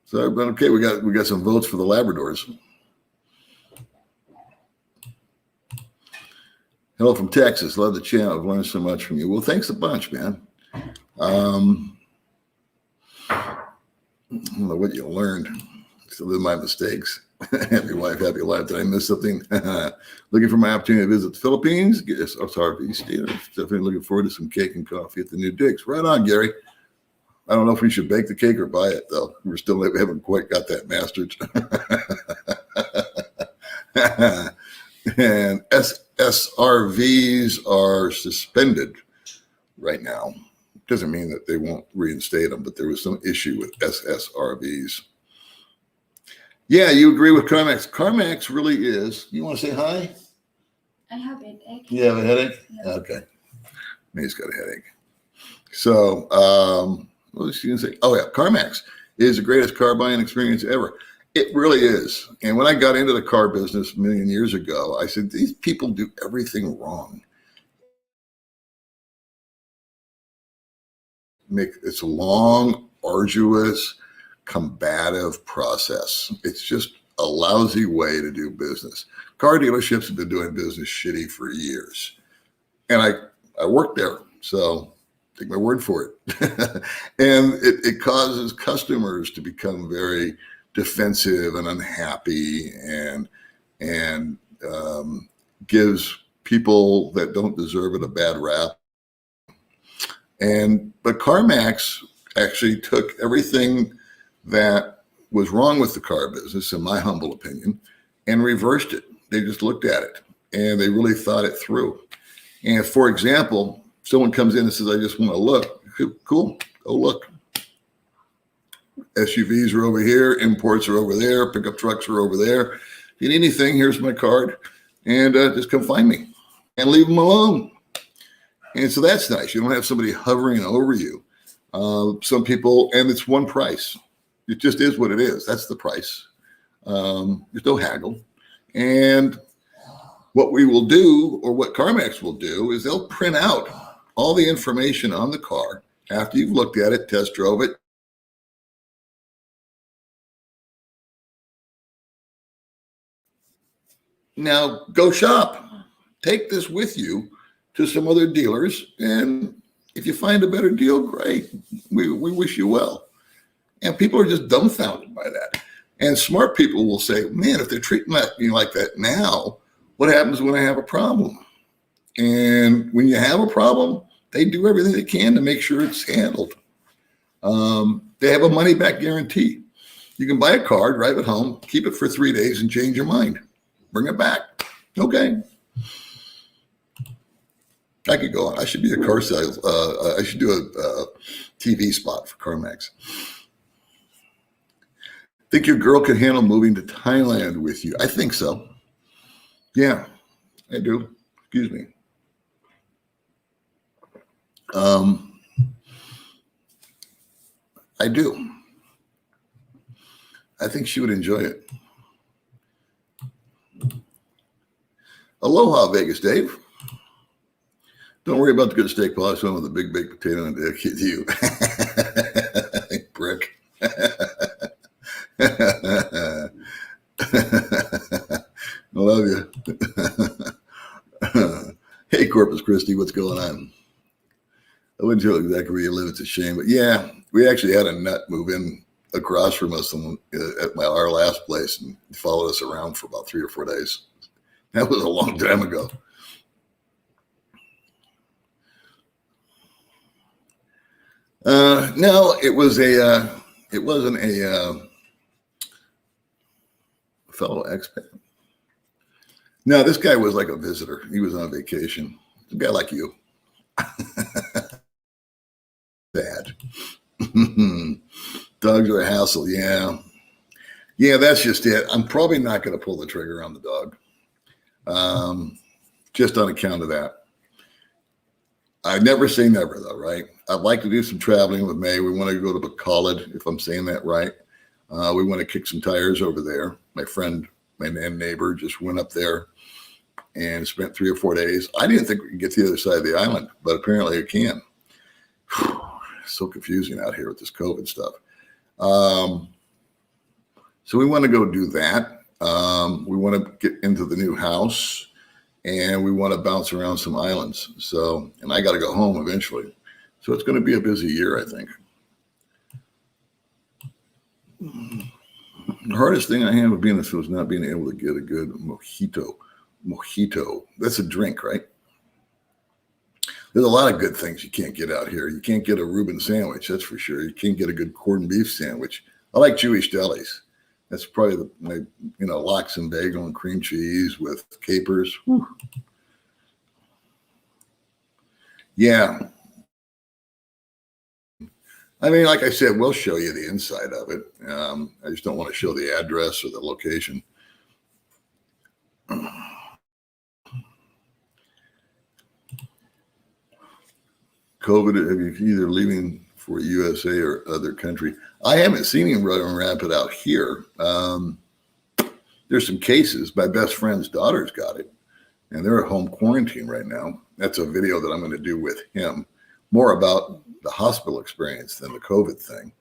So, but okay, we got some votes for the Labradors. Hello from Texas. Love the channel. I've learned so much from you. Well, thanks a bunch, man. I don't know what you learned. So those are my mistakes. Happy wife, happy life. Did I miss something? Looking for my opportunity to visit the Philippines. Yes, oh, sorry, definitely looking forward to some cake and coffee at the new Dick's. Right on, Gary. I don't know if we should bake the cake or buy it, though. We haven't quite got that mastered. And SSRVs are suspended right now. Doesn't mean that they won't reinstate them, but there was some issue with SSRVs. Yeah, you agree with CarMax. CarMax really is. You want to say hi? I have a headache. You have a headache? Yeah. Okay. May's got a headache. So, what was she going to say? Oh, yeah. CarMax is the greatest car buying experience ever. It really is. And when I got into the car business a million years ago, I said, these people do everything wrong. It's a long, arduous, combative process. It's just a lousy way to do business. Car dealerships have been doing business shitty for years. And I worked there, so take my word for it. And it causes customers to become very defensive and unhappy and gives people that don't deserve it a bad rap. But CarMax actually took everything that was wrong with the car business, in my humble opinion, and reversed it. They just looked at it and they really thought it through. And for example, someone comes in and says, I just want to look. Cool, go look. SUVs are over here, imports are over there, pickup trucks are over there. If you need anything, here's my card, and just come find me and leave them alone. And so that's nice. You don't have somebody hovering over you. Some people, and it's one price. It just is what it is. That's the price. There's no haggle. And what we will do, or what CarMax will do, is they'll print out all the information on the car after you've looked at it, test drove it. Now go shop. Take this with you to some other dealers, and if you find a better deal, great. We wish you well. And people are just dumbfounded by that. And smart people will say, man, if they're treating me like that now, what happens when I have a problem? And when you have a problem, they do everything they can to make sure it's handled. They have a money back guarantee. You can buy a car, drive it home, keep it for 3 days, and change your mind. Bring it back. Okay. I could go on. I should be a car sales. I should do a TV spot for CarMax. Think your girl could handle moving to Thailand with you? I think so. Yeah, I do. Excuse me. I do. I think she would enjoy it. Aloha, Vegas Dave. Don't worry about the good steak polish on with a big baked potato and dick hit you. Brick. I love you. Hey, Corpus Christi, what's going on? I wouldn't tell exactly where you live. It's a shame. But yeah, we actually had a nut move in across from us at our last place and followed us around for about 3 or 4 days. That was a long time ago. No, it wasn't a fellow expat. No, this guy was like a visitor. He was on vacation. A guy like you. Bad. Dogs are a hassle. Yeah. Yeah, that's just it. I'm probably not going to pull the trigger on the dog. Just on account of that. I never say never, though, right? I'd like to do some traveling with May. We want to go to Bacolod, if I'm saying that right. We want to kick some tires over there. My friend, my neighbor, just went up there and spent 3 or 4 days. I didn't think we could get to the other side of the island, but apparently it can. So confusing out here with this COVID stuff. So we want to go do that. We want to get into the new house. And we want to bounce around some islands. So, and I got to go home eventually. So it's going to be a busy year, I think. The hardest thing I had with being this was not being able to get a good mojito. Mojito. That's a drink, right? There's a lot of good things you can't get out here. You can't get a Reuben sandwich, that's for sure. You can't get a good corned beef sandwich. I like Jewish delis. That's probably my lox and bagel and cream cheese with capers. Whew. Yeah. I mean, like I said, we'll show you the inside of it. I just don't want to show the address or the location. COVID, have you either leaving for USA or other country? I haven't seen him run rapid out here. There's some cases. My best friend's daughter's got it, and they're at home quarantine right now. That's a video that I'm going to do with him, more about the hospital experience than the COVID thing.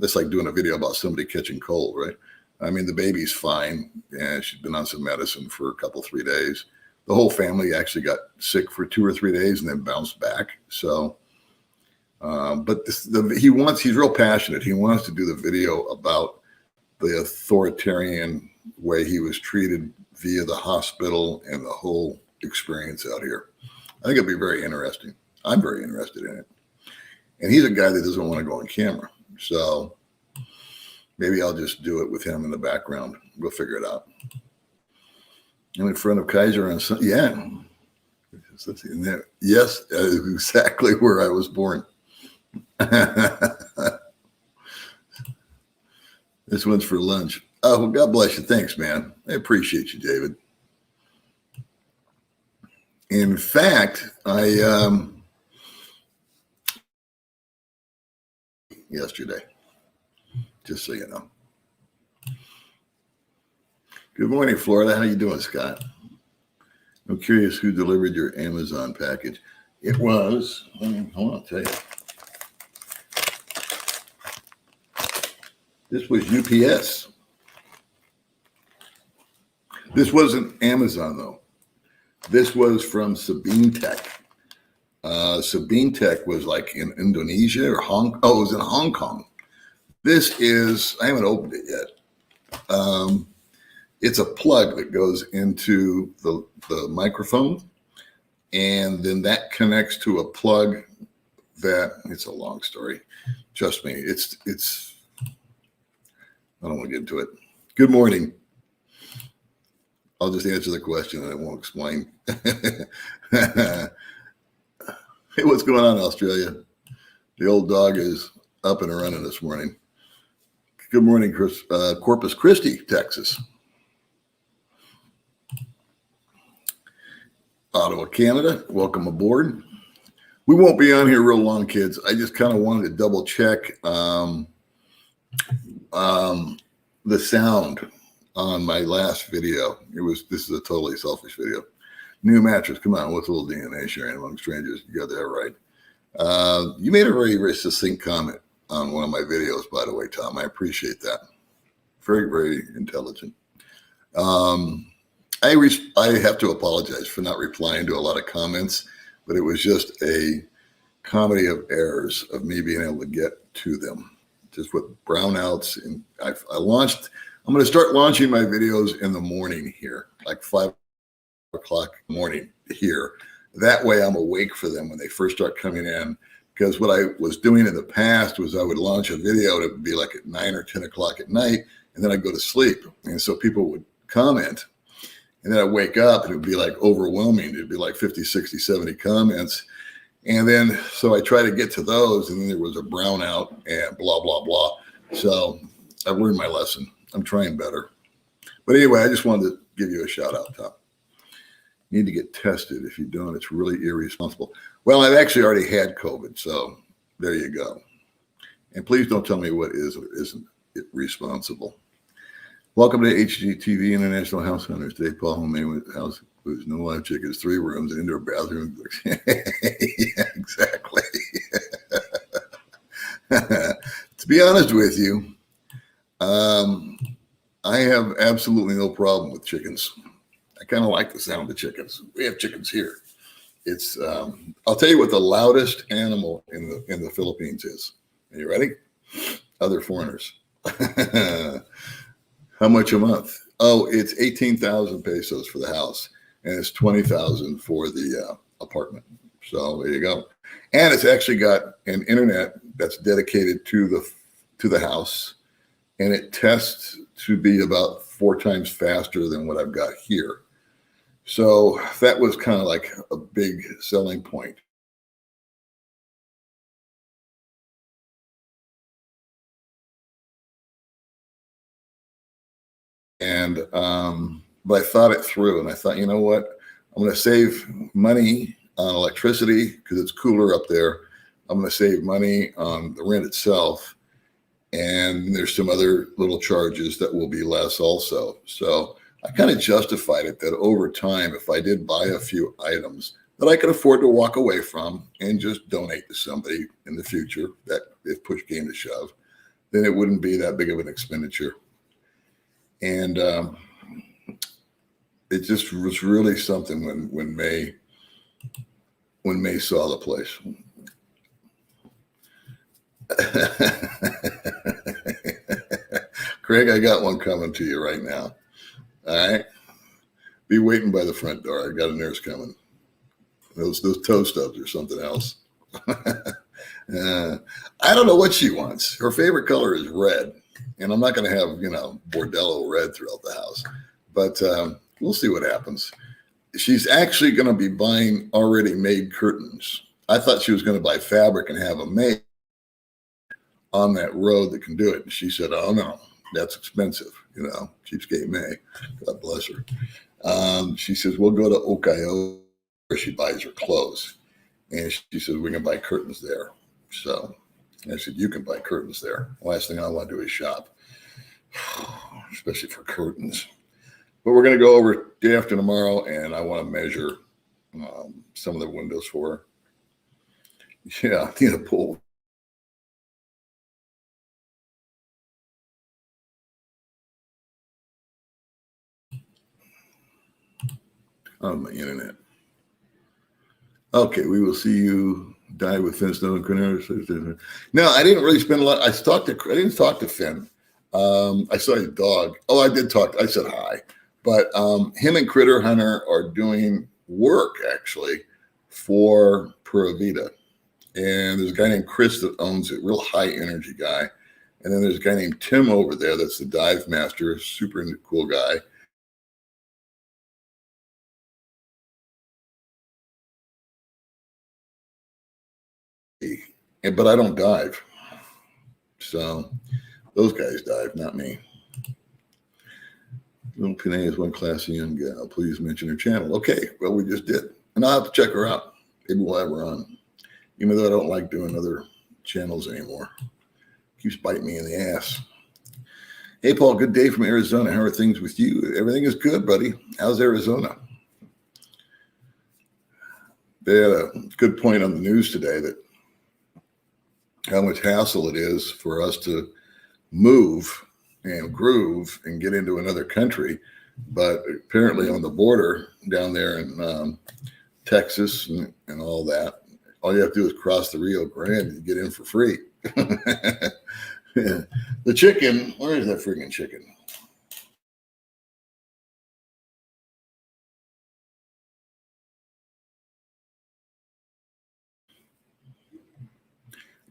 It's like doing a video about somebody catching cold, right? I mean, the baby's fine, and she's been on some medicine for a couple, 3 days. The whole family actually got sick for 2 or 3 days and then bounced back. So, but he's real passionate. He wants to do the video about the authoritarian way he was treated via the hospital and the whole experience out here. I think it'll be very interesting. I'm very interested in it. And he's a guy that doesn't want to go on camera. So maybe I'll just do it with him in the background. We'll figure it out. I'm in front of Kaiser on Sunday. Yeah. Yes, exactly where I was born. This one's for lunch. Oh, well, God bless you. Thanks, man. I appreciate you, David. In fact, yesterday, just so you know. Good morning, Florida. How you doing, Scott? I'm curious who delivered your Amazon package. It was, hold on, I'll tell you. This was UPS. This wasn't Amazon, though. This was from Sabine Tech. Sabine Tech was like in Indonesia or it was in Hong Kong. This is, I haven't opened it yet. It's a plug that goes into the microphone, and then that connects to a plug that, it's a long story. Trust me, it's I don't want to get into it. Good morning. I'll just answer the question and I won't explain. Hey, what's going on, Australia? The old dog is up and running this morning. Good morning, Chris, Corpus Christi, Texas. Ottawa, Canada, welcome aboard. We won't be on here real long, kids. I just kind of wanted to double check the sound on my last video. This is a totally selfish video. New mattress, come on, what's a little DNA sharing among strangers? You got that right. You made a very, very succinct comment on one of my videos, by the way, Tom. I appreciate that. Very, very intelligent. I have to apologize for not replying to a lot of comments, but it was just a comedy of errors of me being able to get to them. Just with brownouts, and I'm going to start launching my videos in the morning here, like 5 o'clock morning here. That way I'm awake for them when they first start coming in, Because what I was doing in the past was I would launch a video and it would be like at 9 or 10 o'clock at night, and then I'd go to sleep. And so people would comment, and then I'd wake up and it would be like overwhelming. It'd be like 50, 60, 70 comments. And then, so I try to get to those, and then there was a brownout and blah, blah, blah. So I've learned my lesson. I'm trying better. But anyway, I just wanted to give you a shout out, Tom. You need to get tested. If you don't, it's really irresponsible. Well, I've actually already had COVID, so there you go. And please don't tell me what is or isn't responsible. Welcome to HGTV International House Hunters. Today, Paul Homemade with house with no live chickens, 3 rooms, an indoor bathroom. Yeah, exactly. To be honest with you, I have absolutely no problem with chickens. I kind of like the sound of chickens. We have chickens here. It's I'll tell you what the loudest animal in the Philippines is. Are you ready? Other foreigners. How much a month? Oh, it's 18,000 pesos for the house, and it's 20,000 for the apartment. So there you go. And it's actually got an internet that's dedicated to the house, and it tests to be about 4 times faster than what I've got here. So that was kind of like a big selling point. And but I thought it through, and I thought, you know what, I'm going to save money on electricity because it's cooler up there. I'm going to save money on the rent itself, and there's some other little charges that will be less also. So I kind of justified it that over time, if I did buy a few items that I could afford to walk away from and just donate to somebody in the future, that if push came to shove, then it wouldn't be that big of an expenditure. And it just was really something when May saw the place. Craig, I got one coming to you right now. All right. Be waiting by the front door. I got a nurse coming. Those toe stubs or something else. I don't know what she wants. Her favorite color is red. And I'm not going to have, Bordello red throughout the house. But we'll see what happens. She's actually going to be buying already made curtains. I thought she was going to buy fabric and have them made on that road that can do it. And she said, oh, no, that's expensive. Cheapskate May. God bless her. She says, we'll go to Okayo where she buys her clothes. And she says, we can buy curtains there. So I said, you can buy curtains there. Last thing I want to do is shop, especially for curtains. But we're going to go over day after tomorrow, and I want to measure some of the windows for her. Yeah, I need a pool. On my internet. Okay, we will see you die with Finn Snow and Critter. No, I didn't really spend a lot. I didn't talk to Finn. I saw his dog. Oh, I did talk. I said hi. But him and Critter Hunter are doing work actually for Pura Vida. And there's a guy named Chris that owns it, real high energy guy. And then there's a guy named Tim over there that's the dive master, super cool guy. But I don't dive. So those guys dive, not me. Little Pinay is one classy young gal. Please mention her channel. Okay, well, we just did. And I'll have to check her out. Maybe we'll have her on. Even though I don't like doing other channels anymore. Keeps biting me in the ass. Hey, Paul, good day from Arizona. How are things with you? Everything is good, buddy. How's Arizona? They had a good point on the news today that how much hassle it is for us to move and groove and get into another country. But apparently on the border down there in Texas and all that, all you have to do is cross the Rio Grande and get in for free. The chicken, where is that freaking chicken?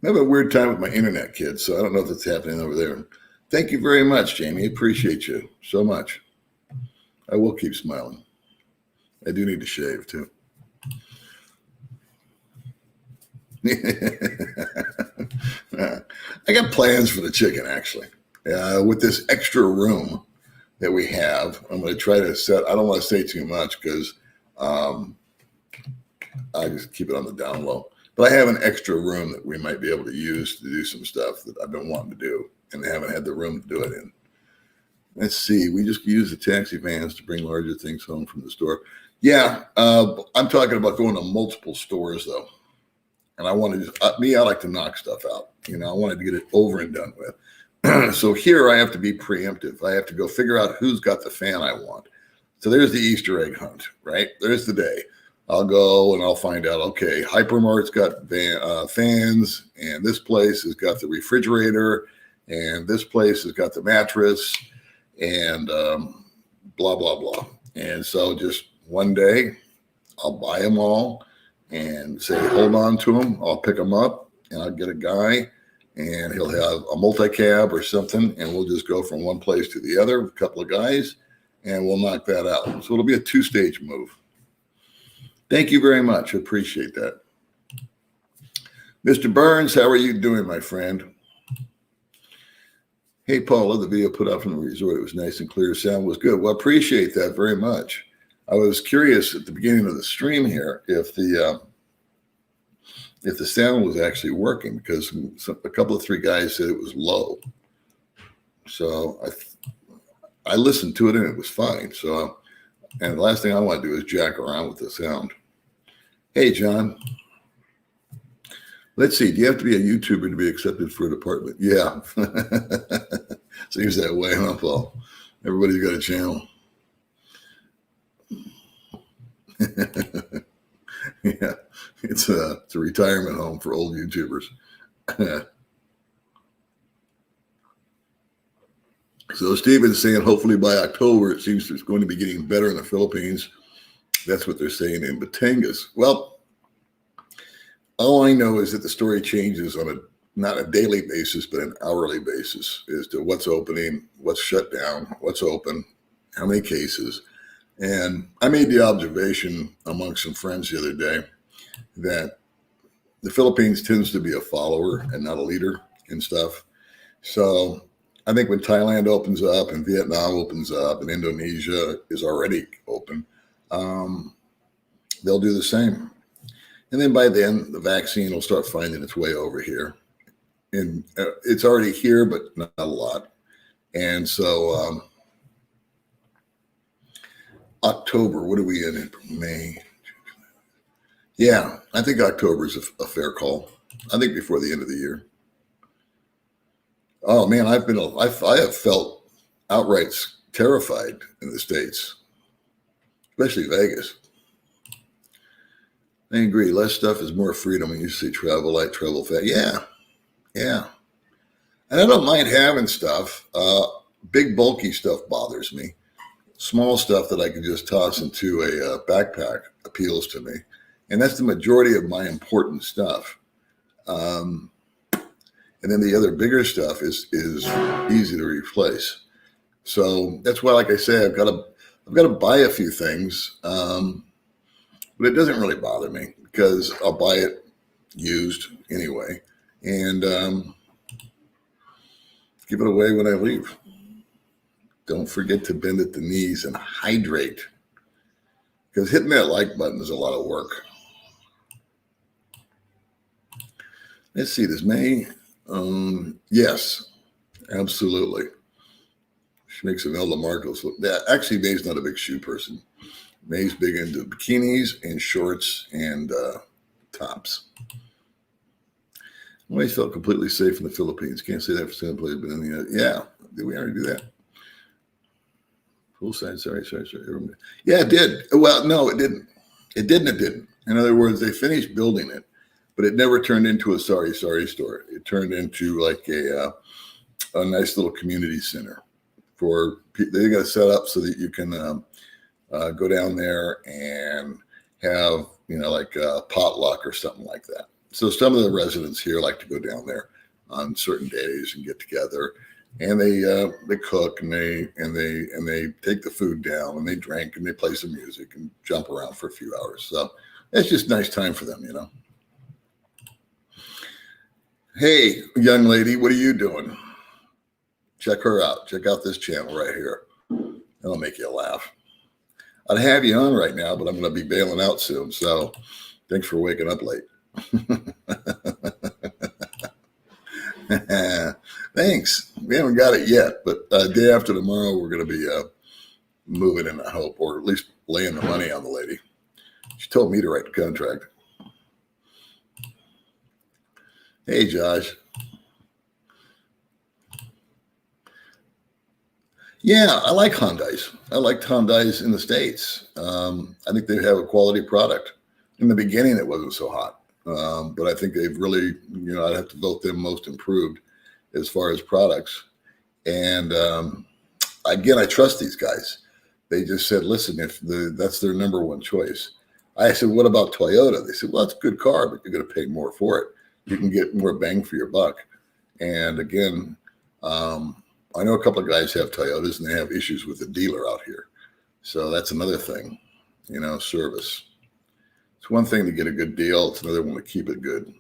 I'm having a weird time with my internet, kids, so I don't know if it's happening over there. Thank you very much, Jamie. Appreciate you so much. I will keep smiling. I do need to shave too. I got plans for the chicken, actually. With this extra room that we have, I'm going to try to set, I don't want to say too much because I just keep it on the down low. But I have an extra room that we might be able to use to do some stuff that I've been wanting to do and haven't had the room to do it in. Let's see. We just use the taxi vans to bring larger things home from the store. Yeah, I'm talking about going to multiple stores, though. And I want to just, I like to knock stuff out. You know, I wanted to get it over and done with. So here I have to be preemptive. I have to go figure out who's got the fan I want. So there's the Easter egg hunt, right? There's the day. I'll go and I'll find out, okay, Hypermart's got fans, and this place has got the refrigerator, and this place has got the mattress, and blah, blah, blah. And so just one day, I'll buy them all and say, hold on to them. I'll pick them up, and I'll get a guy, and he'll have a multi-cab or something, and we'll just go from one place to the other with a couple of guys, and we'll knock that out. So it'll be a two-stage move. Thank you very much. Appreciate that. Mr. Burns, how are you doing, my friend? Hey, Paul, love the video put out from the resort. It was nice and clear. Sound was good. Well, appreciate that very much. I was curious at the beginning of the stream here if the sound was actually working, because a couple of three guys said it was low. So I listened to it and it was fine. So, and the last thing I want to do is jack around with the sound. Hey, John. Let's see. Do you have to be a YouTuber to be accepted for a department? Yeah. Seems that way, huh, Paul? Everybody's got a channel. Yeah. It's a retirement home for old YouTubers. So Steven's saying hopefully by October, it seems it's going to be getting better in the Philippines. That's what they're saying in Batangas. Well, all I know is that the story changes on not a daily basis, but an hourly basis as to what's opening, what's shut down, what's open, how many cases. And I made the observation among some friends the other day that the Philippines tends to be a follower and not a leader in stuff. So I think when Thailand opens up and Vietnam opens up and Indonesia is already open, they'll do the same. And then by then, the vaccine will start finding its way over here. And it's already here, but not a lot. And so October, what are we in? May? Yeah, I think October is a fair call. I think before the end of the year. Oh man, I have felt outright terrified in the States, especially Vegas. I agree. Less stuff is more freedom. When you say travel light, travel fast. Yeah. And I don't mind having stuff. Big bulky stuff bothers me. Small stuff that I can just toss into a backpack appeals to me. And that's the majority of my important stuff. And then the other bigger stuff is easy to replace. So that's why, like I say, I've got to buy a few things, but it doesn't really bother me because I'll buy it used anyway, and give it away when I leave. Don't forget to bend at the knees and hydrate, because hitting that like button is a lot of work. Let's see, this May. Yes, absolutely. She makes Imelda Marcos look. Actually, May's not a big shoe person. May's big into bikinis and shorts and tops. I always felt completely safe in the Philippines. Can't say that for some place, but in the yeah, did we already do that? Full side, sorry. Yeah, it did. Well, no, it didn't. It didn't. In other words, they finished building it, but it never turned into a sorry store. It turned into like a nice little community center for people. They got it set up so that you can go down there and have, like a potluck or something like that. So some of the residents here like to go down there on certain days and get together, and they cook and they take the food down and they drink and they play some music and jump around for a few hours. So it's just nice time for them, you know. Hey, young lady, what are you doing? Check her out. Check out this channel right here. That'll make you laugh. I'd have you on right now, but I'm going to be bailing out soon. So thanks for waking up late. Thanks. We haven't got it yet, but day after tomorrow, we're going to be moving in, I hope, or at least laying the money on the lady. She told me to write the contract. Hey, Josh. Yeah, I like Hyundais. I liked Hyundais in the States. I think they have a quality product. In the beginning, it wasn't so hot. But I think they've really, I'd have to vote them most improved as far as products. And again, I trust these guys. They just said, listen, if that's their number one choice. I said, what about Toyota? They said, well, it's a good car, but you're going to pay more for it. You can get more bang for your buck. And again, I know a couple of guys have Toyotas and they have issues with the dealer out here. So that's another thing, service. It's one thing to get a good deal. It's another one to keep it good.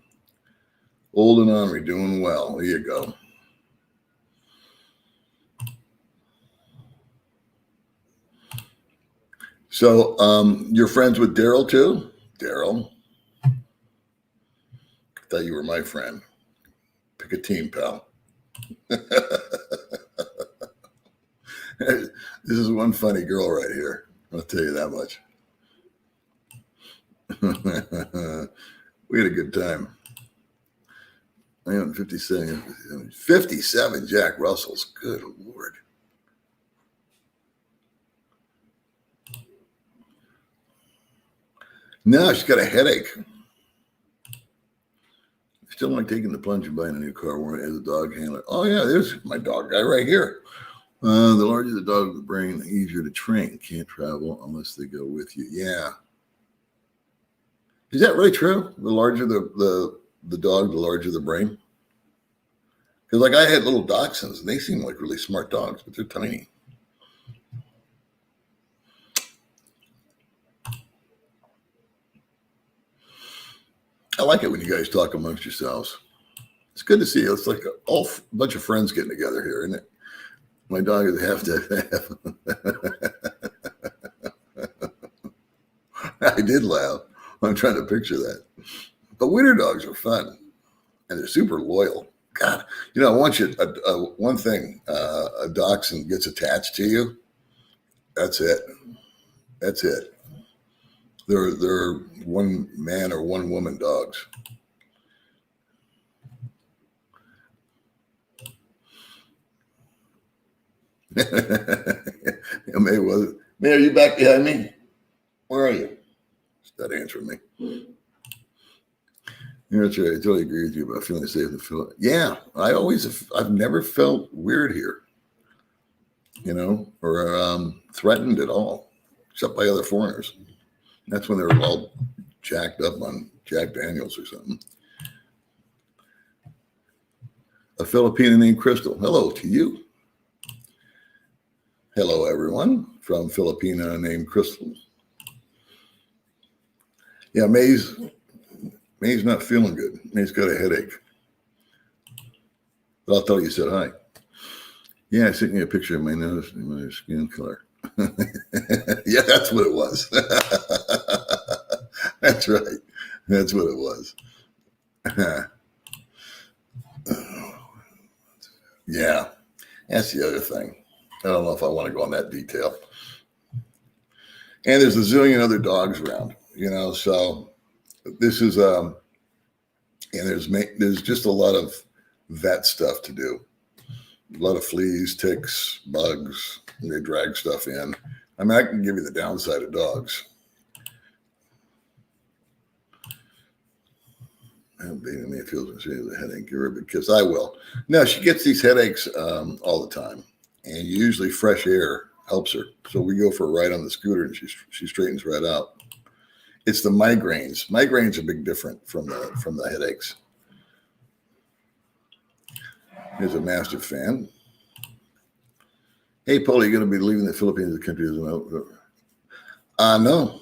Old and Omri doing well. There you go. So you're friends with Daryl too? Daryl. Thought you were my friend. Pick a team, pal. This is one funny girl right here. I'll tell you that much. We had a good time. I am 57. 57 Jack Russells. Good Lord. No, she's got a headache. Still like taking the plunge and buying a new car as a dog handler. Oh, yeah, there's my dog guy right here. The larger the dog, the brain, the easier to train. Can't travel unless they go with you. Yeah. Is that really true? The larger the dog, the larger the brain? Because like I had little dachshunds, and they seem like really smart dogs, but they're tiny. I like it when you guys talk amongst yourselves. It's good to see you. It's like a bunch of friends getting together here, isn't it? My dog is half dead. I did laugh. I'm trying to picture that. But winter dogs are fun, and they're super loyal. God, I want you. One thing: a dachshund gets attached to you. That's it. That's it. They're one man or one woman dogs. May, are you back behind me? Where are you? Stop answering me. That's right. I totally agree with you about feeling safe and feel. Yeah, I've never felt weird here, or threatened at all, except by other foreigners. That's when they were all jacked up on Jack Daniels or something. A Filipina named Crystal. Hello to you. Hello, everyone from Filipina named Crystal. Yeah, May's not feeling good. May's got a headache. But I'll tell you said hi. Yeah, I sent you a picture of my nose and my skin color. Yeah, that's what it was. That's right. That's what it was. Yeah, that's the other thing. I don't know if I want to go on that detail. And there's a zillion other dogs around, so this is, and there's just a lot of vet stuff to do. A lot of fleas, ticks, bugs. They drag stuff in. I mean, I can give you the downside of dogs. Baby May feels she has a headache. Give her a big kiss. I will. No, she gets these headaches all the time, and usually fresh air helps her. So we go for a ride on the scooter, and she straightens right out. It's the migraines. Migraines are big different from the headaches. Here's a master fan. Hey, Paul, you're going to be leaving the Philippines, the country as well? No.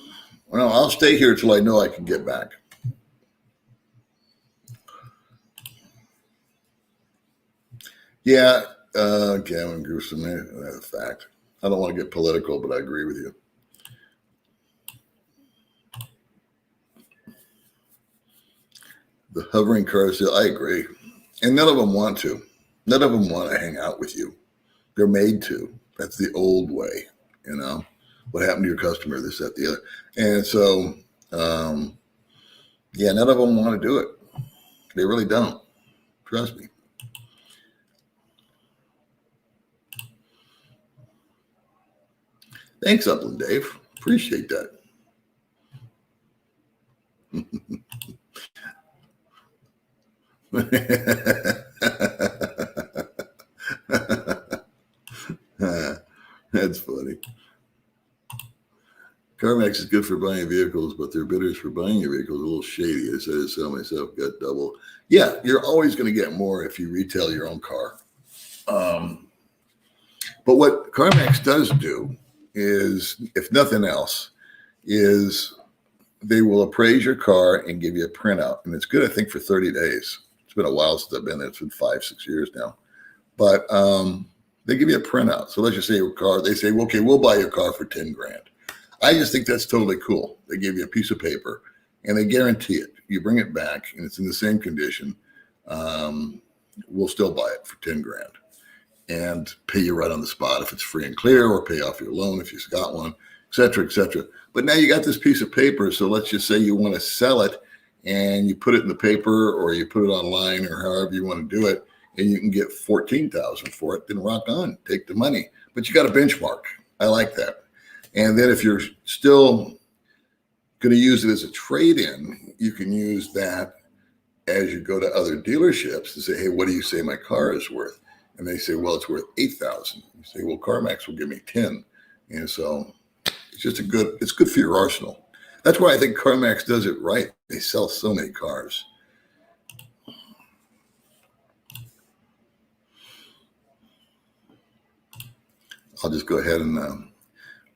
Well, I'll stay here till I know I can get back. Yeah, Gavin Gruesome, that's a fact. I don't want to get political, but I agree with you. The hovering car sale, I agree. And none of them want to. None of them want to hang out with you. They're made to. That's the old way, you know. What happened to your customer, this, that, the other. And so, yeah, none of them want to do it. They really don't. Trust me. Thanks, Upland Dave. Appreciate that. That's funny. CarMax is good for buying vehicles, but their bidders for buying your vehicles are a little shady. I said to sell myself, got double. Yeah, you're always going to get more if you retail your own car. But what CarMax does do is, if nothing else, is they will appraise your car and give you a printout. And it's good, I think, for 30 days. It's been a while since I've been there. It's been 5-6 years now. But they give you a printout. So let's just say your car, they say, okay, we'll buy your car for 10 grand. I just think that's totally cool. They give you a piece of paper and they guarantee it. You bring it back and it's in the same condition. We'll still buy it for 10 grand and pay you right on the spot if it's free and clear, or pay off your loan if you've got one, et cetera, et cetera. But now you got this piece of paper. So let's just say you want to sell it and you put it in the paper or you put it online or however you want to do it, and you can get $14,000 for it, then rock on, take the money. But you got a benchmark. I like that. And then if you're still going to use it as a trade-in, you can use that as you go to other dealerships and say, hey, what do you say my car is worth? And they say, well, it's worth $8,000. You say, well, CarMax will give me 10. And so it's just it's good for your arsenal. That's why I think CarMax does it right. They sell so many cars. I'll just go ahead and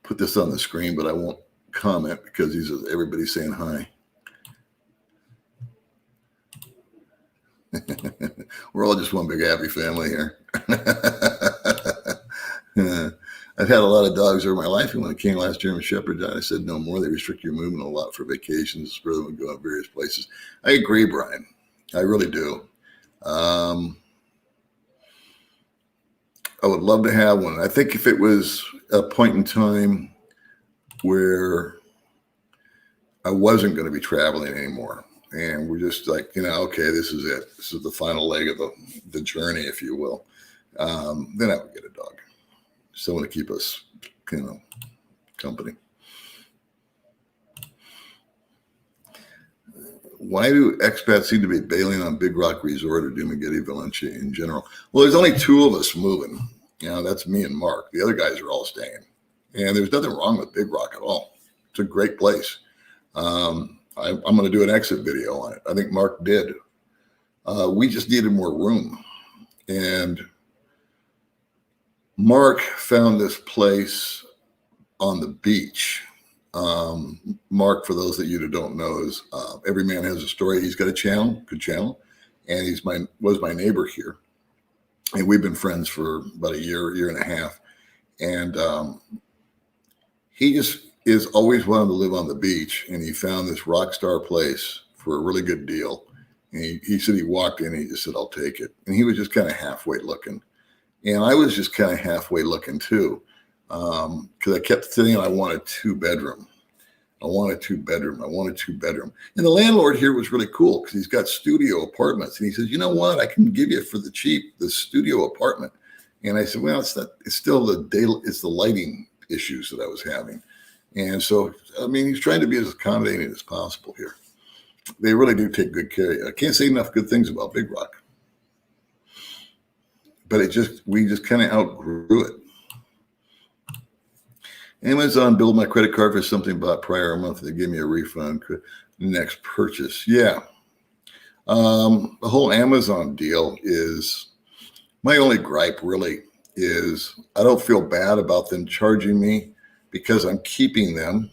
put this on the screen, but I won't comment because everybody's saying hi. We're all just one big happy family here. I've had a lot of dogs over my life, and when it came last German Shepherd died, I said no more. They restrict your movement a lot for vacations, spur them and go out various places. I agree, Brian. I really do. I would love to have one. I think if it was a point in time where I wasn't going to be traveling anymore, and we're just like, okay, this is it. This is the final leg of the journey, if you will. Then I would get a dog. Someone to keep us, company. Why do expats seem to be bailing on Big Rock Resort or Dumaguete Valencia in general? Well, there's only two of us moving. That's me and Mark. The other guys are all staying. And there's nothing wrong with Big Rock at all. It's a great place. I'm going to do an exit video on it. I think Mark did. We just needed more room. And Mark found this place on the beach. Mark, for those of you that don't know, is Every Man Has a Story. He's got a channel, good channel, and he's was my neighbor here, and we've been friends for about a year and a half. And he just is always wanted to live on the beach, and he found this rock star place for a really good deal. And he said he walked in, and he just said, "I'll take it." And he was just kind of halfway looking, and I was just kind of halfway looking too. Because I kept thinking I wanted two bedroom. And the landlord here was really cool because he's got studio apartments. And he says, you know what? I can give you for the cheap, the studio apartment. And I said, well, it's the lighting issues that I was having. And so, he's trying to be as accommodating as possible here. They really do take good care of you. I can't say enough good things about Big Rock. But we just kind of outgrew it. Amazon billed my credit card for something bought prior a month. They gave me a refund. Next purchase. Yeah. The whole Amazon deal is my only gripe really is I don't feel bad about them charging me because I'm keeping them.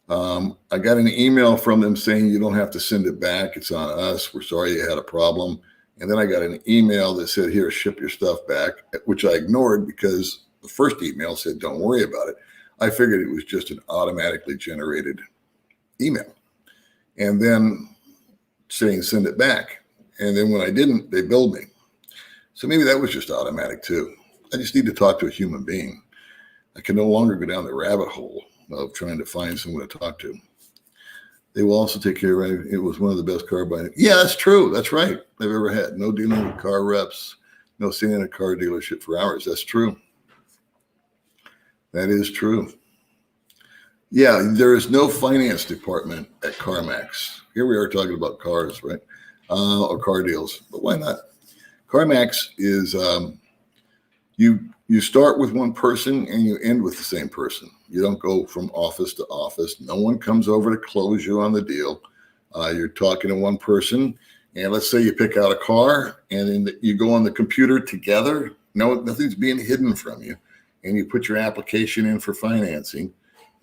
I got an email from them saying you don't have to send it back. It's on us. We're sorry you had a problem. And then I got an email that said, here, ship your stuff back, which I ignored because the first email said, don't worry about it. I figured it was just an automatically generated email. And then saying, send it back. And then when I didn't, they billed me. So maybe that was just automatic too. I just need to talk to a human being. I can no longer go down the rabbit hole of trying to find someone to talk to. They will also take care of it. It was one of the best car buying. Yeah, that's true. That's right. I've ever had. No dealing with car reps, no sitting in a car dealership for hours. That's true. That is true. Yeah, there is no finance department at CarMax. Here we are talking about cars, right? Or car deals, but why not? CarMax is you start with one person and you end with the same person. You don't go from office to office. No one comes over to close you on the deal. You're talking to one person, and let's say you pick out a car, and then you go on the computer together. No, nothing's being hidden from you, and you put your application in for financing,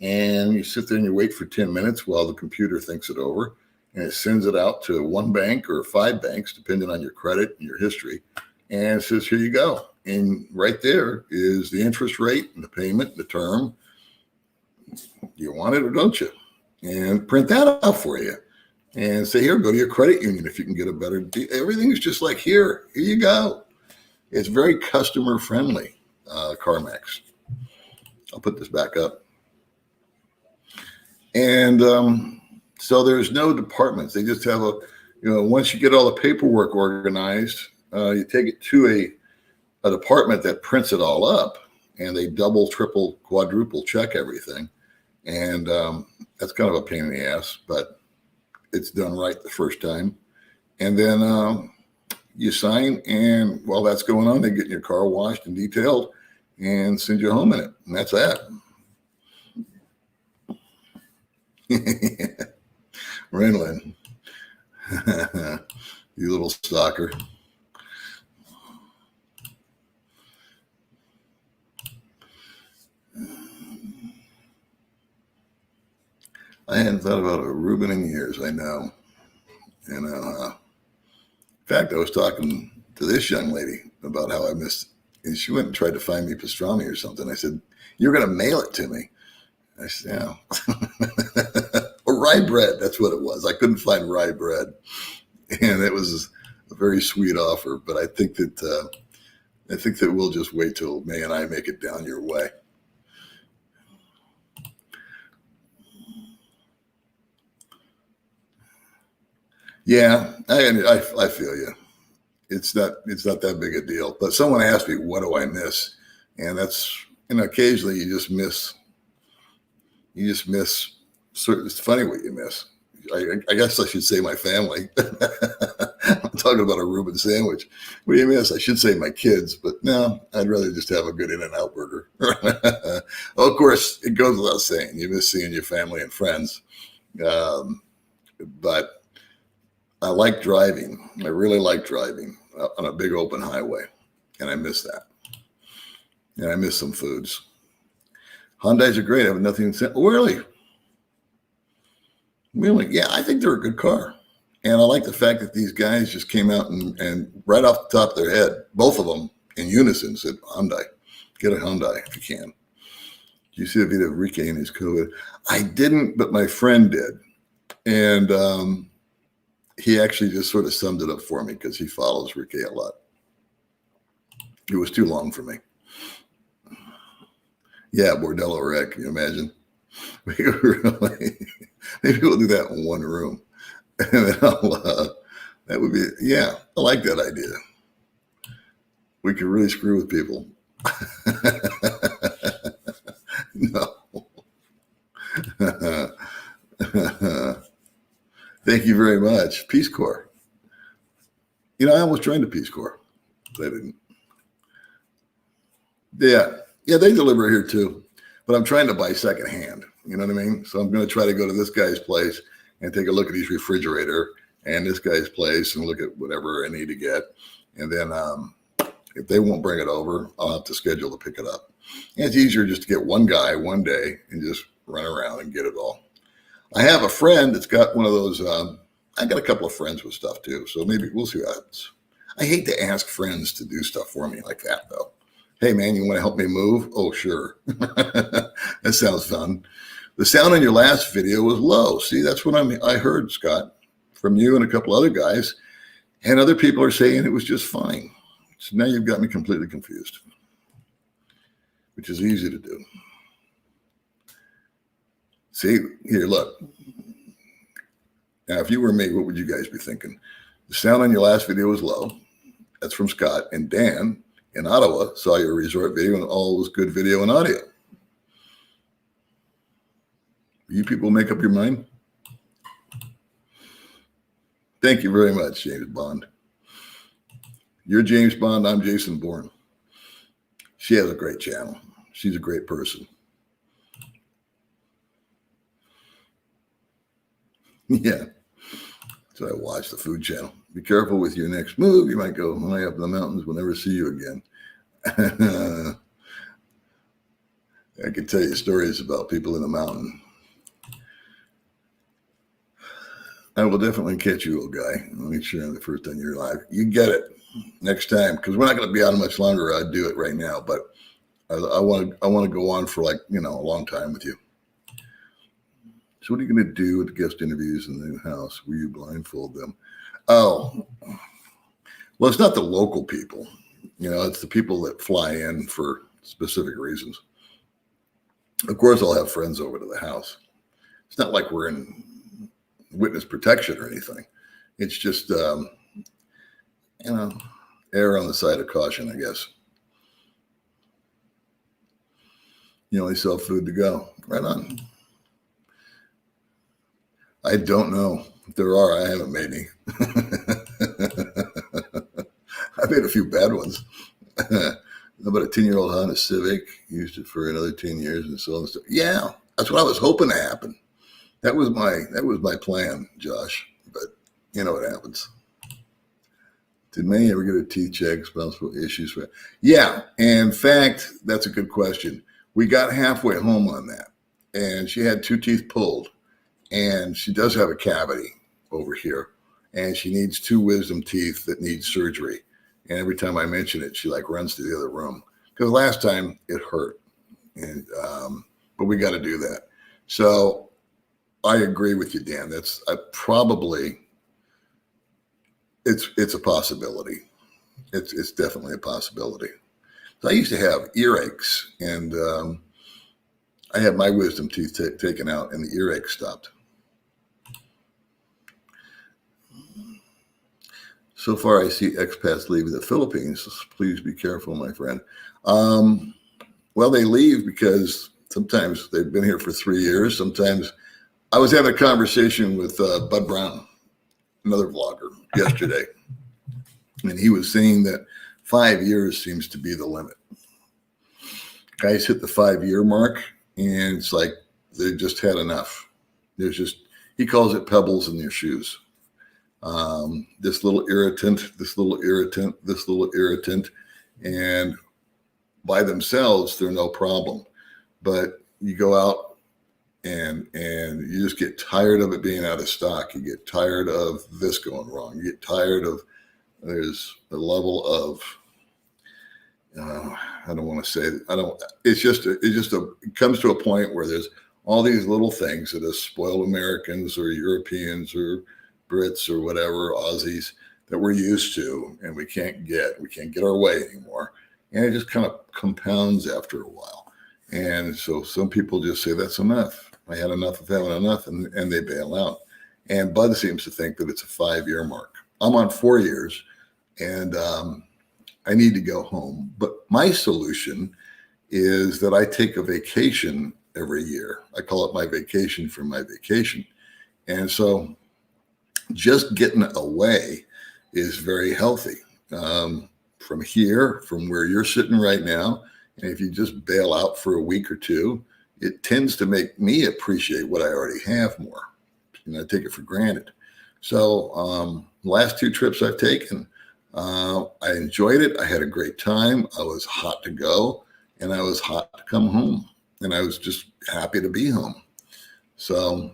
and you sit there and you wait for 10 minutes while the computer thinks it over, and it sends it out to one bank or 5 banks, depending on your credit and your history, and it says, here you go. And right there is the interest rate and the payment, the term. You want it or don't you? And print that out for you. And say, here, go to your credit union if you can get a better deal. Everything is just like, here you go. It's very customer friendly, CarMax. I'll put this back up. And so there's no departments. They just have once you get all the paperwork organized, you take it to a department that prints it all up, and they double, triple, quadruple check everything. And that's kind of a pain in the ass, but it's done right the first time. And then you sign, and while that's going on, they get your car washed and detailed and send you home in it. And that's that. Renlin, you little stalker. I hadn't thought about a Reuben in years, I know. And in fact, I was talking to this young lady about how I missed, and she went and tried to find me pastrami or something. I said, you're going to mail it to me. I said, yeah. Or rye bread, that's what it was. I couldn't find rye bread. And it was a very sweet offer, but I think that we'll just wait till May and I make it down your way. Yeah, I feel you. It's not that big a deal. But someone asked me, what do I miss? And that's, occasionally you just miss certain, it's funny what you miss. I guess I should say my family. I'm talking about a Reuben sandwich. What do you miss? I should say my kids, but no, I'd rather just have a good In-N-Out burger. Of course, it goes without saying, you miss seeing your family and friends. But I like driving. I really like driving on a big open highway, and I miss that. And I miss some foods. Hyundais are great. I have nothing to say. Oh, really? Really? Yeah, I think they're a good car. And I like the fact that these guys just came out and right off the top of their head, both of them in unison said, Hyundai. Get a Hyundai if you can. Did you see the video of Rike and his COVID? I didn't, but my friend did. And he actually just sort of summed it up for me because he follows Rike a lot. It was too long for me. Yeah, Bordello Red, can you imagine? Maybe we'll do that in one room. And then that would be, yeah, I like that idea. We could really screw with people. No. Thank you very much. Peace Corps. I almost joined the Peace Corps, but I didn't. Yeah, they deliver here too. but I'm trying to buy secondhand. You know what I mean? So I'm going to try to go to this guy's place and take a look at his refrigerator and this guy's place and look at whatever I need to get. And then if they won't bring it over, I'll have to schedule to pick it up. And it's easier just to get one guy one day and just run around and get it all. I have a friend that's got one of those. I got a couple of friends with stuff too. So maybe we'll see what happens. I hate to ask friends to do stuff for me like that though. Hey man, you want to help me move? Oh, sure. That sounds fun. The sound on your last video was low. See, that's what I heard, Scott, from you and a couple other guys. And other people are saying it was just fine. So now you've got me completely confused, which is easy to do. See, here, look. Now, if you were me, what would you guys be thinking? The sound on your last video was low. That's from Scott. And Dan in Ottawa saw your resort video and all was good video and audio. You people make up your mind? Thank you very much, James Bond. You're James Bond. I'm Jason Bourne. She has a great channel. She's a great person. Yeah. So I watch the Food Channel. Be careful with your next move. You might go high up in the mountains. We'll never see you again. I can tell you stories about people in the mountain. I will definitely catch you, old guy. I'll make sure I'm the first on your live. You get it next time, because we're not going to be on much longer. I'd do it right now, but I want to go on for a long time with you. So what are you going to do with the guest interviews in the new house? Will you blindfold them? Oh, well, it's not the local people. It's the people that fly in for specific reasons. Of course, I'll have friends over to the house. It's not like we're in witness protection or anything. It's just, err on the side of caution, I guess. You only sell food to go. Right on. I don't know. If there are, I haven't made any. I made a few bad ones. About a 10-year-old Honda Civic, used it for another 10 years and so on and stuff. Yeah, that's what I was hoping to happen. That was my plan, Josh. But you know what happens. Did May ever get a teeth check? Spousal issues for? Yeah, in fact, that's a good question. We got halfway home on that, and she had 2 teeth pulled, and she does have a cavity over here, and she needs 2 wisdom teeth that need surgery. And every time I mention it, she runs to the other room because last time it hurt, and but we got to do that. So I agree with you, Dan. It's a possibility. It's definitely a possibility. So I used to have earaches, and I had my wisdom teeth taken out, and the earache stopped. So far, I see expats leaving the Philippines. Please be careful, my friend. Well, they leave because sometimes they've been here for 3 years. Sometimes I was having a conversation with Bud Brown, another vlogger, yesterday, and he was saying that 5 years seems to be the limit. Guys hit the 5-year mark, and it's like they've just had enough. He calls it pebbles in their shoes. This little irritant, and by themselves, they're no problem. But you go out and you just get tired of it being out of stock. You get tired of this going wrong. You get tired of there's a level of I don't want to say it comes to a point where there's all these little things that us spoiled Americans or Europeans or Brits or whatever, Aussies, that we're used to, and we can't get our way anymore. And it just kind of compounds after a while. And so some people just say, that's enough. I had enough of having enough, and they bail out. And Bud seems to think that it's a 5-year mark. I'm on 4 years, and I need to go home. But my solution is that I take a vacation every year. I call it my vacation from my vacation. And so just getting away is very healthy. From here, from where you're sitting right now, and if you just bail out for a week or two, it tends to make me appreciate what I already have more. I take it for granted. So last 2 trips I've taken, I enjoyed it. I had a great time. I was hot to go, and I was hot to come home, and I was just happy to be home. So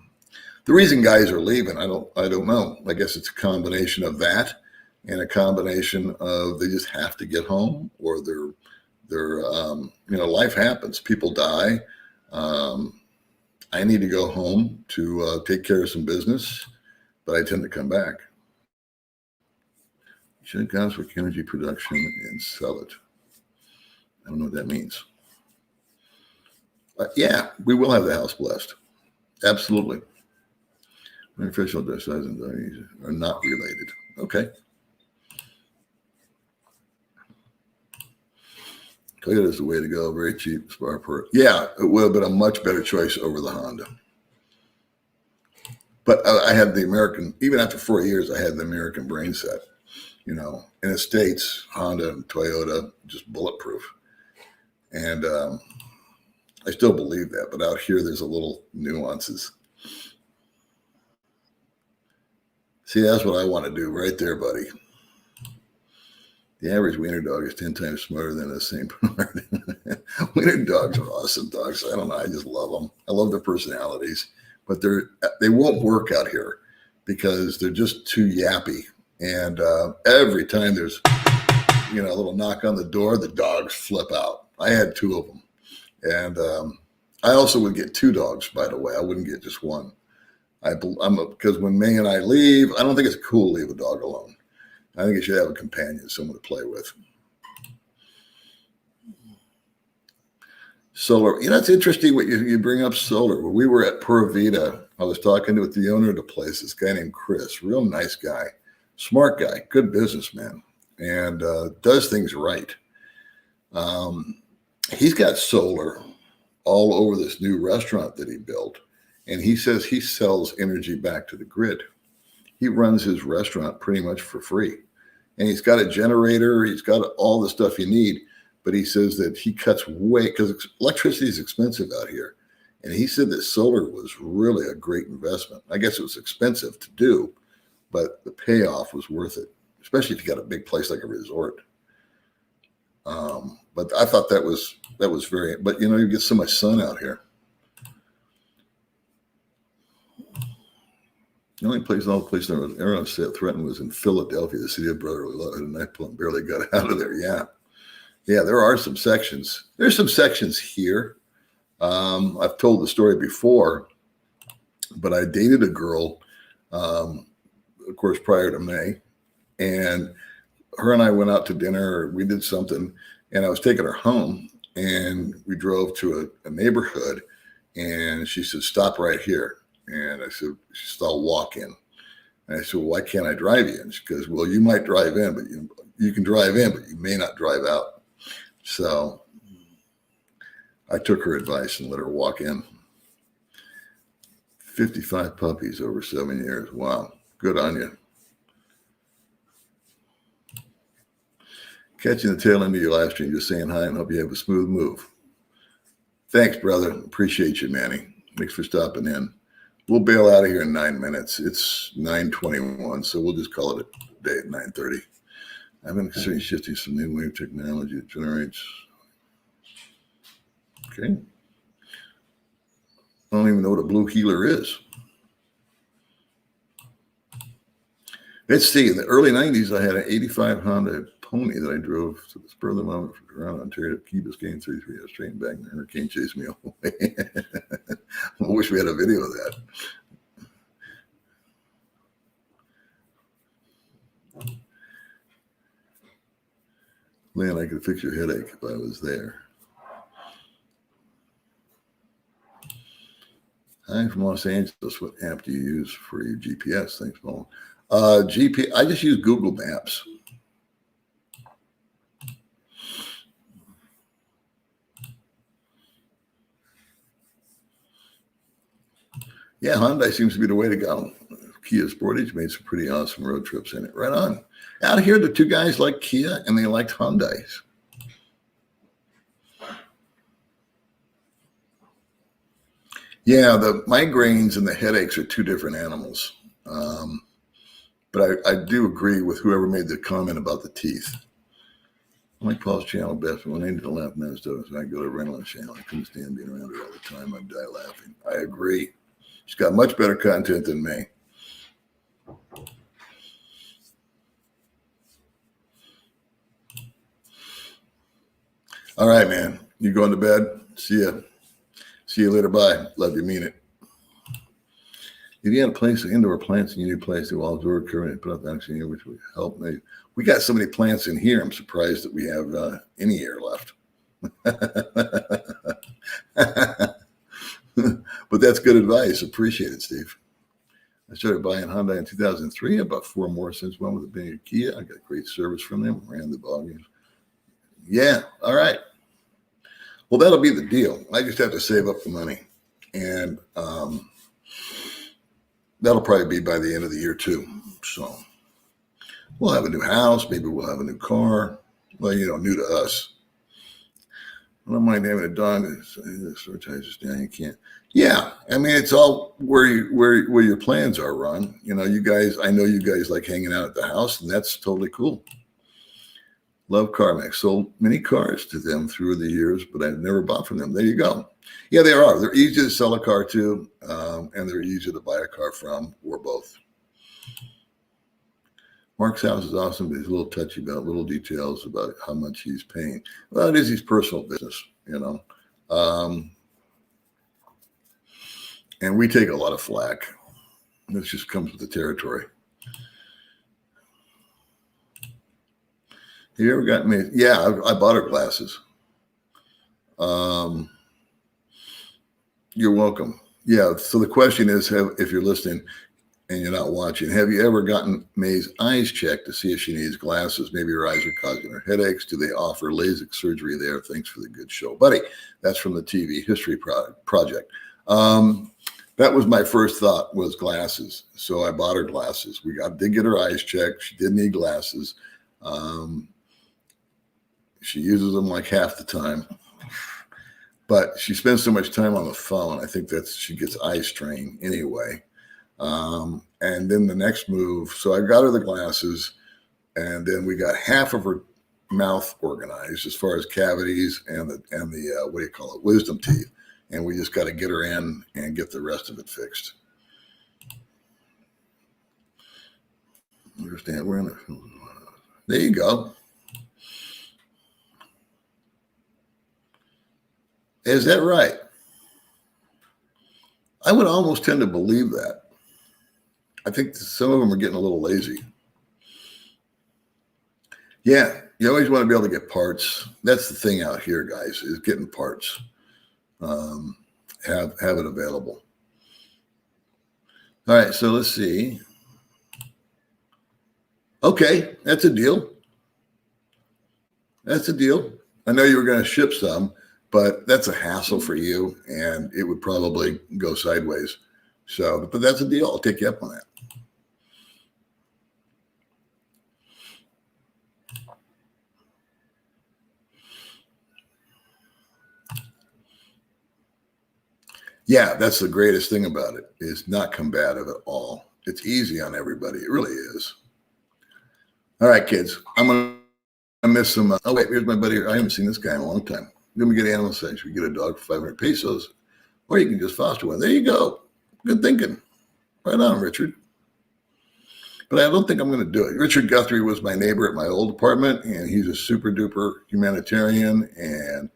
the reason guys are leaving, I don't know. I guess it's a combination of that and a combination of they just have to get home, or their life happens. People die. I need to go home to take care of some business, but I tend to come back. Should Goswick Energy Production and sell it. I don't know what that means. Yeah, we will have the house blessed. Absolutely. Artificial size and are not related. Okay. Toyota is the way to go. Very cheap. Yeah, it would have been a much better choice over the Honda. But I had the American, even after 4 years, I had the American brain set. In the States, Honda and Toyota, just bulletproof. And I still believe that. But out here, there's a little nuances. See, that's what I want to do right there, buddy. The average wiener dog is 10 times smarter than a St. Bernard. Wiener dogs are awesome dogs. I don't know. I just love them. I love their personalities, but they won't work out here because they're just too yappy. And every time there's, a little knock on the door, the dogs flip out. I had 2 of them. And I also would get 2 dogs, by the way. I wouldn't get just one. Because when May and I leave, I don't think it's cool to leave a dog alone. I think you should have a companion, someone to play with. Solar. It's interesting what you bring up solar. When we were at Pura Vida, I was talking with the owner of the place, this guy named Chris, real nice guy, smart guy, good businessman, and does things right. He's got solar all over this new restaurant that he built, and he says he sells energy back to the grid. He runs his restaurant pretty much for free. And he's got a generator. He's got all the stuff you need. But he says that he cuts because electricity is expensive out here. And he said that solar was really a great investment. I guess it was expensive to do, but the payoff was worth it, especially if you got a big place like a resort. But I thought that was very, but you get so much sun out here. The only place in all the place there was arrow threatened was in Philadelphia, the city of brotherly love, and I barely got out of there. Yeah, there are some sections. There's some sections here. I've told the story before, but I dated a girl, of course, prior to May, and her and I went out to dinner. We did something, and I was taking her home, and we drove to a neighborhood, and she said, "Stop right here." And I said, she said, "I'll walk in." And I said, "Well, why can't I drive you?" And she goes, "Well, you might drive in, but you can drive in, but you may not drive out." So I took her advice and let her walk in. 55 puppies over 7 years. Wow. Good on you. Catching the tail end of your live stream, just saying hi and hope you have a smooth move. Thanks, brother. Appreciate you, Manny. Thanks for stopping in. We'll bail out of here in 9 minutes. It's 9:21, so we'll just call it a day at 9:30. I've been considering shifting some new wave technology that generates. Okay. I don't even know what a blue healer is. Let's see. In the early 90s, I had an 85 Honda Pony that I drove to the spur of the moment from Toronto, Ontario to Key Biscayne 33 hours straight back, and the hurricane chased me away. I wish we had a video of that. Man, I could fix your headache if I was there. I'm from Los Angeles. What app do you use for your GPS? Thanks, Paul. GPS. I just use Google Maps. Yeah, Hyundai seems to be the way to go. Kia Sportage made some pretty awesome road trips in it. Right on. Out here, the 2 guys like Kia and they liked Hyundais. Yeah, the migraines and the headaches are two different animals. But I do agree with whoever made the comment about the teeth. I like Paul's channel best, but when I need to laugh nonstop, so I go to Reynolds' channel. I couldn't stand being around her all the time. I'd die laughing. I agree. She's got much better content than me. All right, man. You going to bed? See ya. See you later. Bye. Love you. Mean it. If you had a place of indoor plants in your new place, the walls were current and put up actually here, which would help me. We got so many plants in here. I'm surprised that we have any air left. But that's good advice. Appreciate it, Steve. I started buying Hyundai in 2003. I bought 4 more since one with it being a Kia. I got great service from them. Ran the ball games. Yeah. All right. Well, that'll be the deal. I just have to save up the money. And that'll probably be by the end of the year, too. So we'll have a new house. Maybe we'll have a new car. Well, new to us. I don't mind having a dog. You can't. Yeah, I mean, it's all where your plans are, Ron. You guys. I know you guys like hanging out at the house, and that's totally cool. Love CarMax. Sold many cars to them through the years, but I've never bought from them. There you go. Yeah, they are. They're easy to sell a car to, and they're easy to buy a car from, or both. Mark's house is awesome, but he's a little touchy about little details about how much he's paying. Well, it is his personal business, and we take a lot of flack. This just comes with the territory. Have you ever gotten me? Yeah, I bought her glasses. You're welcome. Yeah, so the question is, if you're listening and you're not watching, have you ever gotten May's eyes checked to see if she needs glasses? Maybe her eyes are causing her headaches. Do they offer LASIK surgery there? Thanks for the good show. Buddy, that's from the TV History Project. That was my first thought, was glasses. So I bought her glasses. Did get her eyes checked. She did need glasses. She uses them like half the time. But she spends so much time on the phone. I think she gets eye strain anyway. And then the next move, so I got her the glasses, and then we got half of her mouth organized as far as cavities and the wisdom teeth. And we just got to get her in and get the rest of it fixed. Understand? There you go. Is that right? I would almost tend to believe that. I think some of them are getting a little lazy. Yeah, you always want to be able to get parts. That's the thing out here, guys, is getting parts. Have it available. All right, so let's see. Okay, that's a deal. That's a deal. I know you were going to ship some, but that's a hassle for you, and it would probably go sideways. So, but that's a deal. I'll take you up on that. Yeah, that's the greatest thing about it. It's not combative at all. It's easy on everybody. It really is. All right, kids. I'm going to miss some. Oh, wait, here's my buddy. I haven't seen this guy in a long time. Then we get animal sanctuary. We get a dog for 500 pesos, or you can just foster one. There you go. Good thinking. Right on, Richard. But I don't think I'm going to do it. Richard Guthrie was my neighbor at my old apartment, and he's a super duper humanitarian and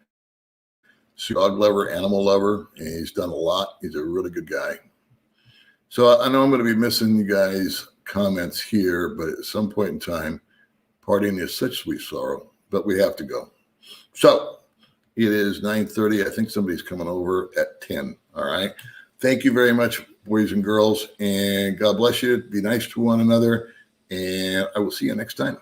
dog lover, animal lover, and he's done a lot. He's a really good guy. So I know I'm going to be missing you guys' comments here, but at some point in time, partying is such sweet sorrow, but we have to go. So it is 9:30. I think somebody's coming over at 10. All right. Thank you very much, boys and girls, and God bless you. Be nice to one another, and I will see you next time.